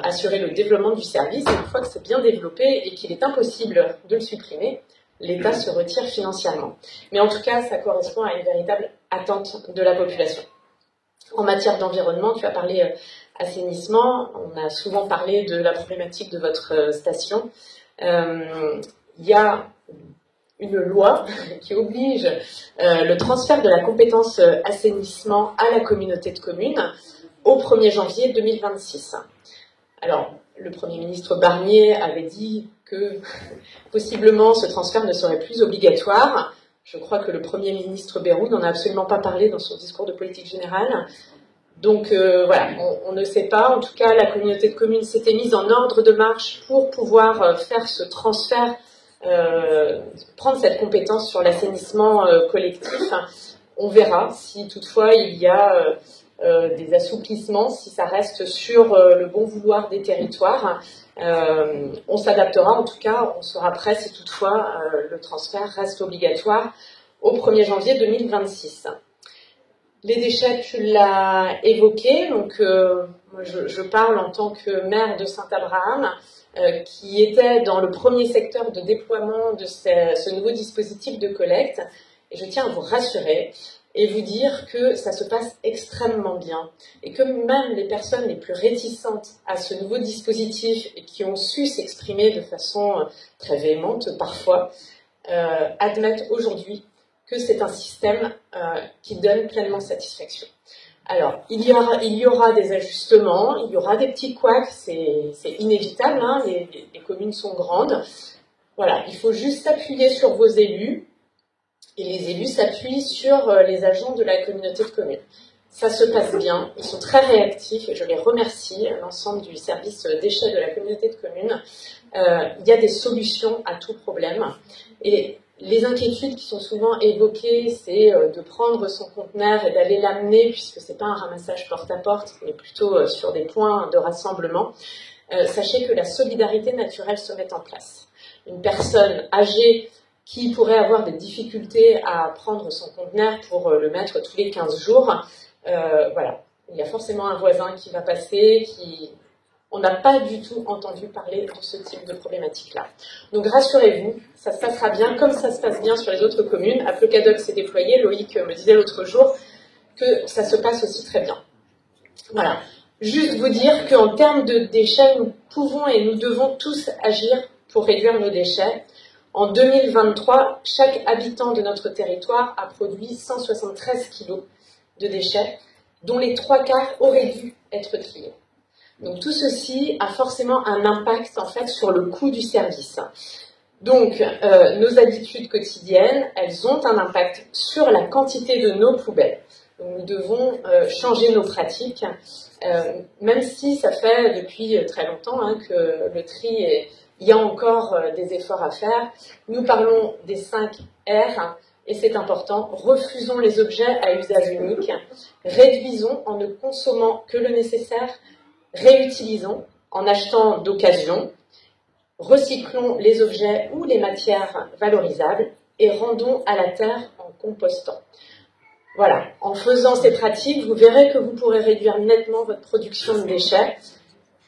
assurer le développement du service, et une fois que c'est bien développé et qu'il est impossible de le supprimer, l'État se retire financièrement. Mais en tout cas, ça correspond à une véritable attente de la population. En matière d'environnement, tu as parlé assainissement, on a souvent parlé de la problématique de votre station. Il y a une loi qui oblige le transfert de la compétence assainissement à la communauté de communes au 1er janvier 2026. Alors, le Premier ministre Barnier avait dit que possiblement ce transfert ne serait plus obligatoire. Je crois que le Premier ministre Bayrou n'en a absolument pas parlé dans son discours de politique générale. Donc voilà, on ne sait pas. En tout cas, la communauté de communes s'était mise en ordre de marche pour pouvoir faire ce transfert, prendre cette compétence sur l'assainissement collectif. On verra si toutefois il y a des assouplissements, si ça reste sur le bon vouloir des territoires. On s'adaptera, en tout cas, on sera prêt si toutefois le transfert reste obligatoire au 1er janvier 2026. Les déchets, tu l'as évoqué, donc moi je parle en tant que maire de Saint-Abraham, qui était dans le premier secteur de déploiement de ce nouveau dispositif de collecte, et je tiens à vous rassurer et vous dire que ça se passe extrêmement bien, et que même les personnes les plus réticentes à ce nouveau dispositif, et qui ont su s'exprimer de façon très véhémente parfois, admettent aujourd'hui que c'est un système qui donne pleinement satisfaction. Alors, il y aura des ajustements, il y aura des petits couacs, c'est inévitable, hein, les communes sont grandes. Voilà, il faut juste s'appuyer sur vos élus, et les élus s'appuient sur les agents de la communauté de communes. Ça se passe bien, ils sont très réactifs, et je les remercie, l'ensemble du service déchets de la communauté de communes. Il y a des solutions à tout problème, et les inquiétudes qui sont souvent évoquées, c'est de prendre son conteneur et d'aller l'amener, puisque c'est pas un ramassage porte-à-porte, mais plutôt sur des points de rassemblement. Sachez que la solidarité naturelle se met en place. Une personne âgée qui pourrait avoir des difficultés à prendre son conteneur pour le mettre tous les 15 jours, voilà, il y a forcément un voisin qui va passer, on n'a pas du tout entendu parler de ce type de problématique-là. Donc rassurez-vous, ça se passera bien comme ça se passe bien sur les autres communes. À Pleucadoc, c'est déployé. Loïc me disait l'autre jour que ça se passe aussi très bien. Voilà. Juste vous dire qu'en termes de déchets, nous pouvons et nous devons tous agir pour réduire nos déchets. En 2023, chaque habitant de notre territoire a produit 173 kilos de déchets, dont les 3/4 auraient dû être triés. Donc tout ceci a forcément un impact en fait sur le coût du service. Donc nos habitudes quotidiennes, elles ont un impact sur la quantité de nos poubelles. Donc nous devons changer nos pratiques, même si ça fait depuis très longtemps que le tri il y a encore des efforts à faire. Nous parlons des 5 R, et c'est important. Refusons les objets à usage unique. Réduisons en ne consommant que le nécessaire. Réutilisons en achetant d'occasion. Recyclons les objets ou les matières valorisables et rendons à la terre en compostant. Voilà. En faisant ces pratiques, vous verrez que vous pourrez réduire nettement votre production de déchets.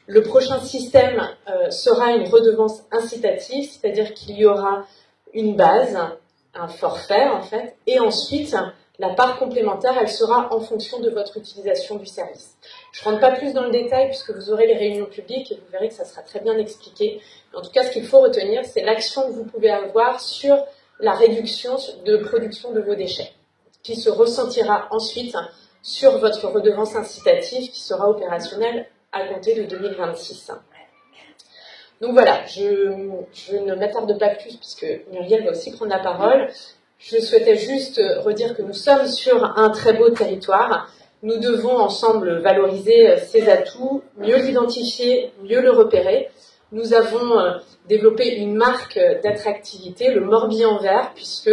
Le prochain système sera une redevance incitative, c'est-à-dire qu'il y aura une base, un forfait en fait, et ensuite la part complémentaire, elle sera en fonction de votre utilisation du service. Je ne rentre pas plus dans le détail puisque vous aurez les réunions publiques et vous verrez que ça sera très bien expliqué. En tout cas, ce qu'il faut retenir, c'est l'action que vous pouvez avoir sur la réduction de production de vos déchets, qui se ressentira ensuite sur votre redevance incitative qui sera opérationnelle à compter de 2026. Donc voilà, je ne m'attarde pas plus puisque Muriel va aussi prendre la parole. Je souhaitais juste redire que nous sommes sur un très beau territoire. Nous devons ensemble valoriser ses atouts, mieux l'identifier, mieux le repérer. Nous avons développé une marque d'attractivité, le Morbihan vert, puisque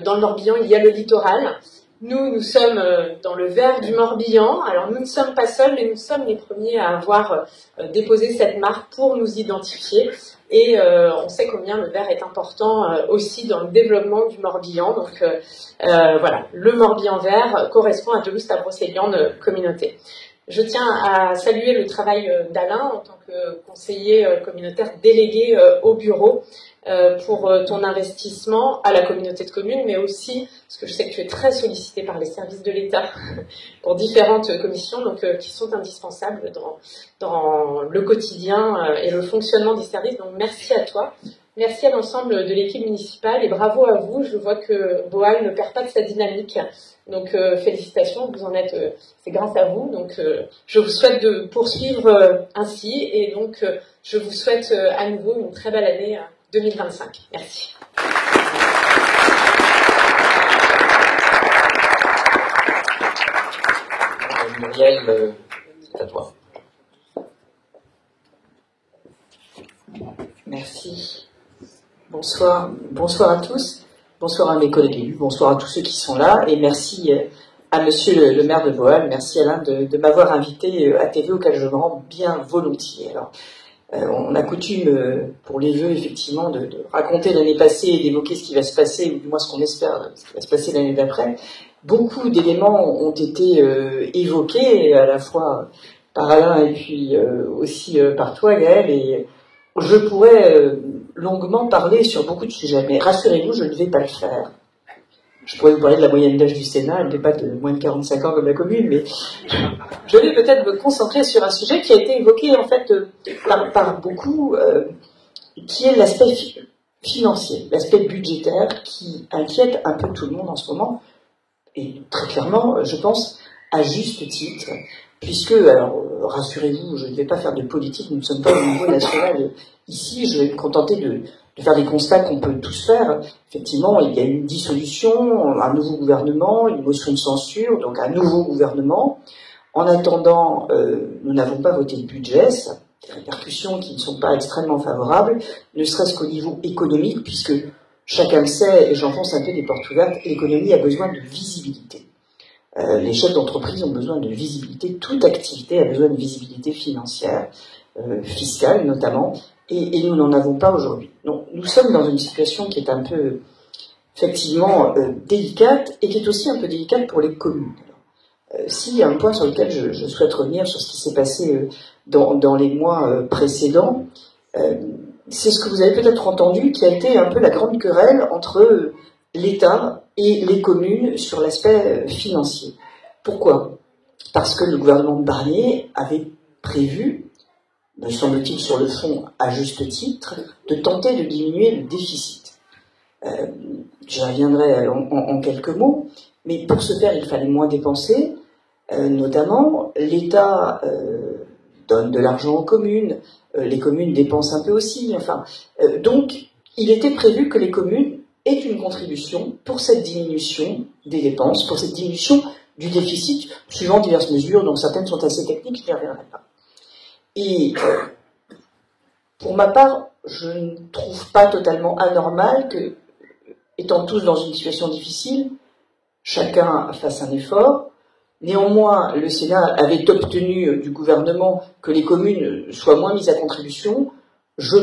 dans le Morbihan, il y a le littoral. Nous sommes dans le vert du Morbihan. Alors, nous ne sommes pas seuls, mais nous sommes les premiers à avoir déposé cette marque pour nous identifier. Et on sait combien le vert est important aussi dans le développement du Morbihan. Donc, voilà, le Morbihan vert correspond à Toulouse-Tabrosséliande communauté. Je tiens à saluer le travail d'Alain en tant que conseiller communautaire délégué au bureau pour ton investissement à la communauté de communes, mais aussi, parce que je sais que tu es très sollicité par les services de l'État pour différentes commissions, donc qui sont indispensables dans le quotidien et le fonctionnement des services. Donc merci à toi. Merci à l'ensemble de l'équipe municipale et bravo à vous. Je vois que Boal ne perd pas de sa dynamique. Donc félicitations, vous en êtes, c'est grâce à vous. Donc je vous souhaite de poursuivre ainsi et donc je vous souhaite à nouveau une très belle année 2025. Merci. Muriel, c'est à toi. Merci. Bonsoir à tous. Bonsoir à mes collègues élus. Bonsoir à tous ceux qui sont là. Et merci à monsieur le maire de Boal. Merci Alain de m'avoir invité à TV auquel je me rends bien volontiers. Alors, on a coutume, pour les vœux, effectivement, de raconter l'année passée et d'évoquer ce qui va se passer, ou du moins ce qu'on espère, ce qui va se passer l'année d'après. Beaucoup d'éléments ont été évoqués, à la fois par Alain et puis aussi par toi, Gaël, et je pourrais longuement parler sur beaucoup de sujets, mais rassurez-vous, je ne vais pas le faire. Je pourrais vous parler de la moyenne d'âge du Sénat, elle n'est pas de moins de 45 ans comme la commune, mais je vais peut-être me concentrer sur un sujet qui a été évoqué en fait par beaucoup, qui est l'aspect financier, l'aspect budgétaire qui inquiète un peu tout le monde en ce moment, et très clairement, je pense, à juste titre, puisque, alors, rassurez-vous, je ne vais pas faire de politique, nous ne sommes pas au niveau national ici, je vais me contenter de faire des constats qu'on peut tous faire. Effectivement, il y a une dissolution, un nouveau gouvernement, une motion de censure, donc un nouveau gouvernement. En attendant, nous n'avons pas voté de budget, ça a des répercussions qui ne sont pas extrêmement favorables, ne serait-ce qu'au niveau économique, puisque chacun le sait, et j'enfonce un peu des portes ouvertes, l'économie a besoin de visibilité. Les chefs d'entreprise ont besoin de visibilité, toute activité a besoin de visibilité financière, fiscale notamment, et nous n'en avons pas aujourd'hui. Donc nous sommes dans une situation qui est un peu, effectivement, délicate, et qui est aussi un peu délicate pour les communes. S'il y a un point sur lequel je souhaite revenir sur ce qui s'est passé dans les mois précédents, c'est ce que vous avez peut-être entendu, qui a été un peu la grande querelle entre l'État et les communes sur l'aspect financier. Pourquoi ? Parce que le gouvernement Barnier avait prévu, me semble-t-il sur le fond à juste titre, de tenter de diminuer le déficit. J'y reviendrai en quelques mots, mais pour ce faire, il fallait moins dépenser. Notamment, l'État donne de l'argent aux communes, les communes dépensent un peu aussi. Enfin, donc, il était prévu que les communes aient une contribution pour cette diminution des dépenses, pour cette diminution du déficit, suivant diverses mesures, dont certaines sont assez techniques, je n'y reviendrai pas. Et pour ma part, je ne trouve pas totalement anormal que, étant tous dans une situation difficile, chacun fasse un effort. Néanmoins, le Sénat avait obtenu du gouvernement que les communes soient moins mises à contribution. Je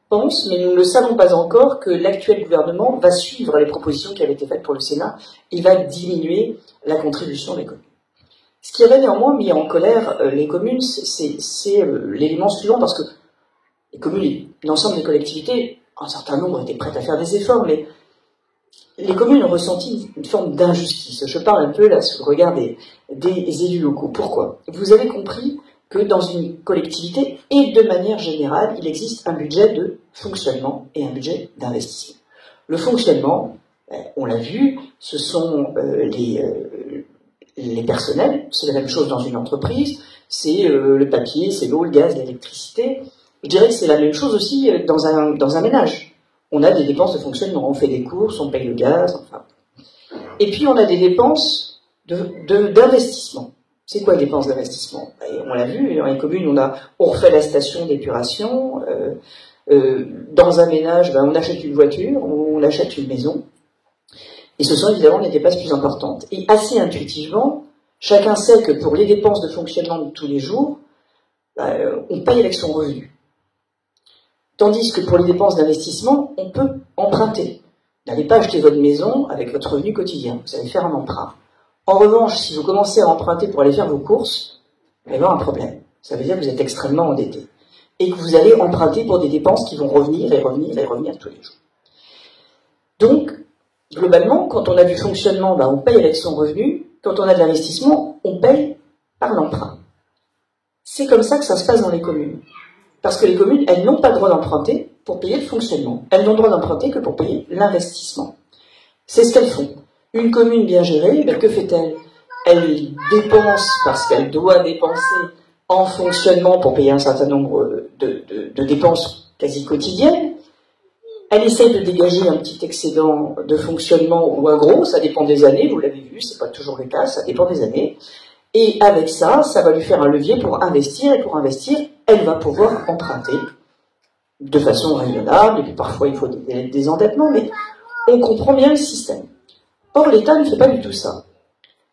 pense, mais nous ne le savons pas encore, que l'actuel gouvernement va suivre les propositions qui avaient été faites pour le Sénat et va diminuer la contribution des communes. Ce qui avait néanmoins mis en colère les communes, c'est l'élément suivant, parce que les communes, l'ensemble des collectivités, un certain nombre étaient prêtes à faire des efforts, mais les communes ont ressenti une forme d'injustice. Je parle un peu là sur le regard des élus locaux. Pourquoi ? Vous avez compris que dans une collectivité, et de manière générale, il existe un budget de fonctionnement et un budget d'investissement. Le fonctionnement, on l'a vu, ce sont les personnels, c'est la même chose dans une entreprise, c'est le papier, c'est l'eau, le gaz, l'électricité. Je dirais que c'est la même chose aussi dans un ménage. On a des dépenses de fonctionnement, on fait des courses, on paye le gaz, enfin. Et puis on a des dépenses d'investissement. C'est quoi les dépenses d'investissement ? On l'a vu, dans les communes, on refait la station d'épuration. Dans un ménage, on achète une voiture, on achète une maison. Et ce sont évidemment les dépenses plus importantes. Et assez intuitivement, chacun sait que pour les dépenses de fonctionnement de tous les jours, on paye avec son revenu. Tandis que pour les dépenses d'investissement, on peut emprunter. N'allez pas acheter votre maison avec votre revenu quotidien, vous allez faire un emprunt. En revanche, si vous commencez à emprunter pour aller faire vos courses, vous allez avoir un problème. Ça veut dire que vous êtes extrêmement endetté. Et que vous allez emprunter pour des dépenses qui vont revenir et revenir et revenir tous les jours. Donc, globalement, quand on a du fonctionnement, on paye avec son revenu. Quand on a de l'investissement, on paye par l'emprunt. C'est comme ça que ça se passe dans les communes. Parce que les communes, elles n'ont pas le droit d'emprunter pour payer le fonctionnement. Elles n'ont le droit d'emprunter que pour payer l'investissement. C'est ce qu'elles font. Une commune bien gérée, que fait-elle ? Elle dépense parce qu'elle doit dépenser en fonctionnement pour payer un certain nombre de dépenses quasi quotidiennes. Elle essaie de dégager un petit excédent de fonctionnement ou un gros, ça dépend des années, vous l'avez vu, c'est pas toujours le cas, ça dépend des années. Et avec ça, ça va lui faire un levier pour investir, et pour investir, elle va pouvoir emprunter de façon raisonnable, et puis parfois il faut des endettements, mais on comprend bien le système. Or, l'État ne fait pas du tout ça.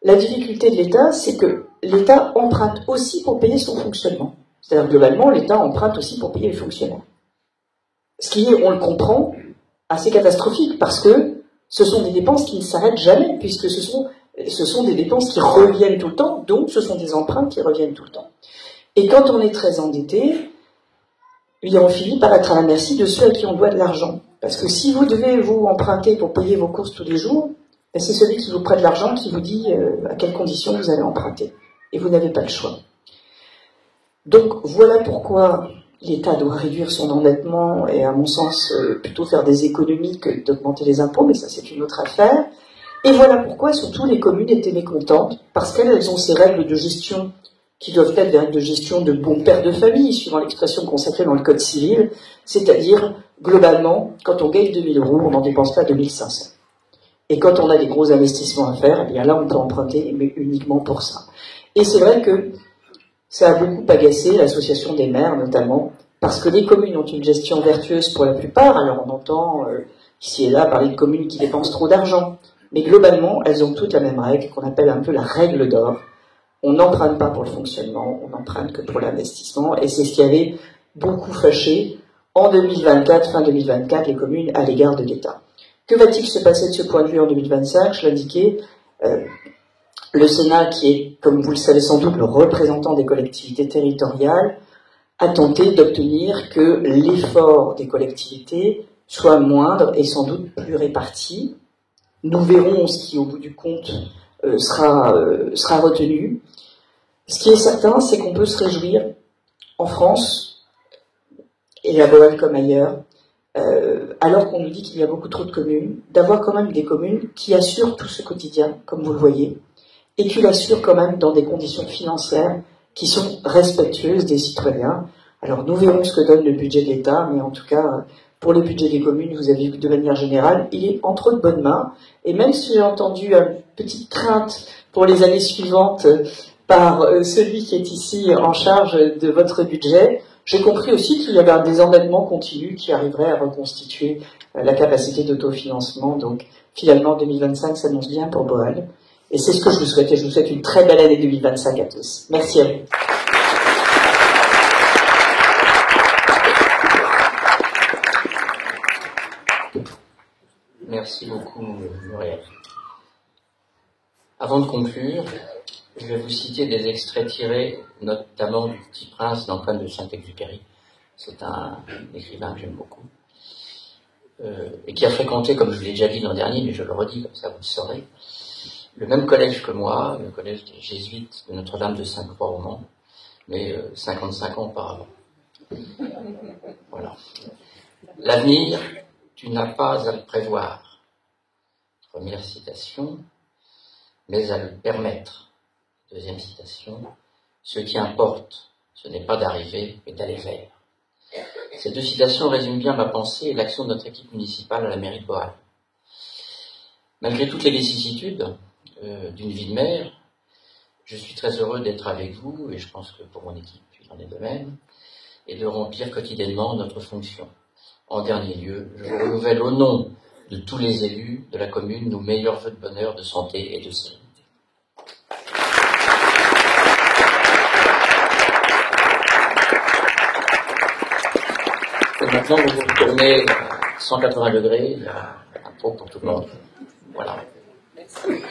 La difficulté de l'État, c'est que l'État emprunte aussi pour payer son fonctionnement. C'est-à-dire, globalement, l'État emprunte aussi pour payer les fonctionnaires. Ce qui est, on le comprend, assez catastrophique, parce que ce sont des dépenses qui ne s'arrêtent jamais, puisque ce sont des dépenses qui reviennent tout le temps, donc ce sont des emprunts qui reviennent tout le temps. Et quand on est très endetté, on finit par être à la merci de ceux à qui on doit de l'argent. Parce que si vous devez vous emprunter pour payer vos courses tous les jours, c'est celui qui vous prête l'argent qui vous dit à quelles conditions vous allez emprunter. Et vous n'avez pas le choix. Donc voilà pourquoi l'État doit réduire son endettement et, à mon sens, plutôt faire des économies que d'augmenter les impôts, mais ça c'est une autre affaire. Et voilà pourquoi surtout les communes étaient mécontentes, parce qu'elles ont ces règles de gestion qui doivent être des règles de gestion de bons pères de famille, suivant l'expression consacrée dans le Code civil, c'est-à-dire, globalement, quand on gagne 2 000 euros, on n'en dépense pas 2 500. Et quand on a des gros investissements à faire, eh bien là, on peut emprunter, mais uniquement pour ça. Et c'est vrai que ça a beaucoup agacé l'association des maires, notamment, parce que les communes ont une gestion vertueuse pour la plupart. Alors on entend ici et là parler de communes qui dépensent trop d'argent, mais globalement, elles ont toutes la même règle, qu'on appelle un peu la règle d'or. On n'emprunte pas pour le fonctionnement, on n'emprunte que pour l'investissement, et c'est ce qui avait beaucoup fâché en 2024, fin 2024, les communes à l'égard de l'État. Que va-t-il se passer de ce point de vue en 2025 ? Je l'indiquais, le Sénat, qui est, comme vous le savez sans doute, le représentant des collectivités territoriales, a tenté d'obtenir que l'effort des collectivités soit moindre et sans doute plus réparti. Nous verrons ce qui, au bout du compte, sera retenu. Ce qui est certain, c'est qu'on peut se réjouir, en France, et à Boal comme ailleurs, alors qu'on nous dit qu'il y a beaucoup trop de communes, d'avoir quand même des communes qui assurent tout ce quotidien, comme vous le voyez, et qui l'assurent quand même dans des conditions financières qui sont respectueuses des citoyens. Alors nous verrons ce que donne le budget de l'État, mais en tout cas, pour le budget des communes, vous avez vu que de manière générale, il est entre de bonnes mains, et même si j'ai entendu une petite crainte pour les années suivantes par celui qui est ici en charge de votre budget, j'ai compris aussi qu'il y avait un désendettement continu qui arriverait à reconstituer la capacité d'autofinancement. Donc finalement, 2025 s'annonce bien pour Boal. Et c'est ce que je vous souhaite. Et je vous souhaite une très belle année 2025 à tous. Merci à vous. Merci beaucoup, Muriel. Avant de conclure, je vais vous citer des extraits tirés notamment du Petit Prince d'Antoine de Saint-Exupéry. C'est un écrivain que j'aime beaucoup. Et qui a fréquenté, comme je vous l'ai déjà dit l'an dernier, mais je le redis, comme ça vous le saurez, le même collège que moi, le collège des Jésuites de Notre-Dame de Sainte-Croix-au-Mans, mais 55 ans auparavant. Voilà. L'avenir, tu n'as pas à le prévoir. Première citation, mais à le permettre. Deuxième citation, ce qui importe, ce n'est pas d'arriver, mais d'aller vers. Ces deux citations résument bien ma pensée et l'action de notre équipe municipale à la mairie de Boal. Malgré toutes les vicissitudes d'une vie de maire, je suis très heureux d'être avec vous, et je pense que pour mon équipe, il en est de même, et de remplir quotidiennement notre fonction. En dernier lieu, je vous renouvelle au nom de tous les élus de la commune nos meilleurs vœux de bonheur, de santé et de sérénité. Et maintenant, vous vous retournez 180 degrés, il y a un pot pour tout le monde. Voilà. Merci.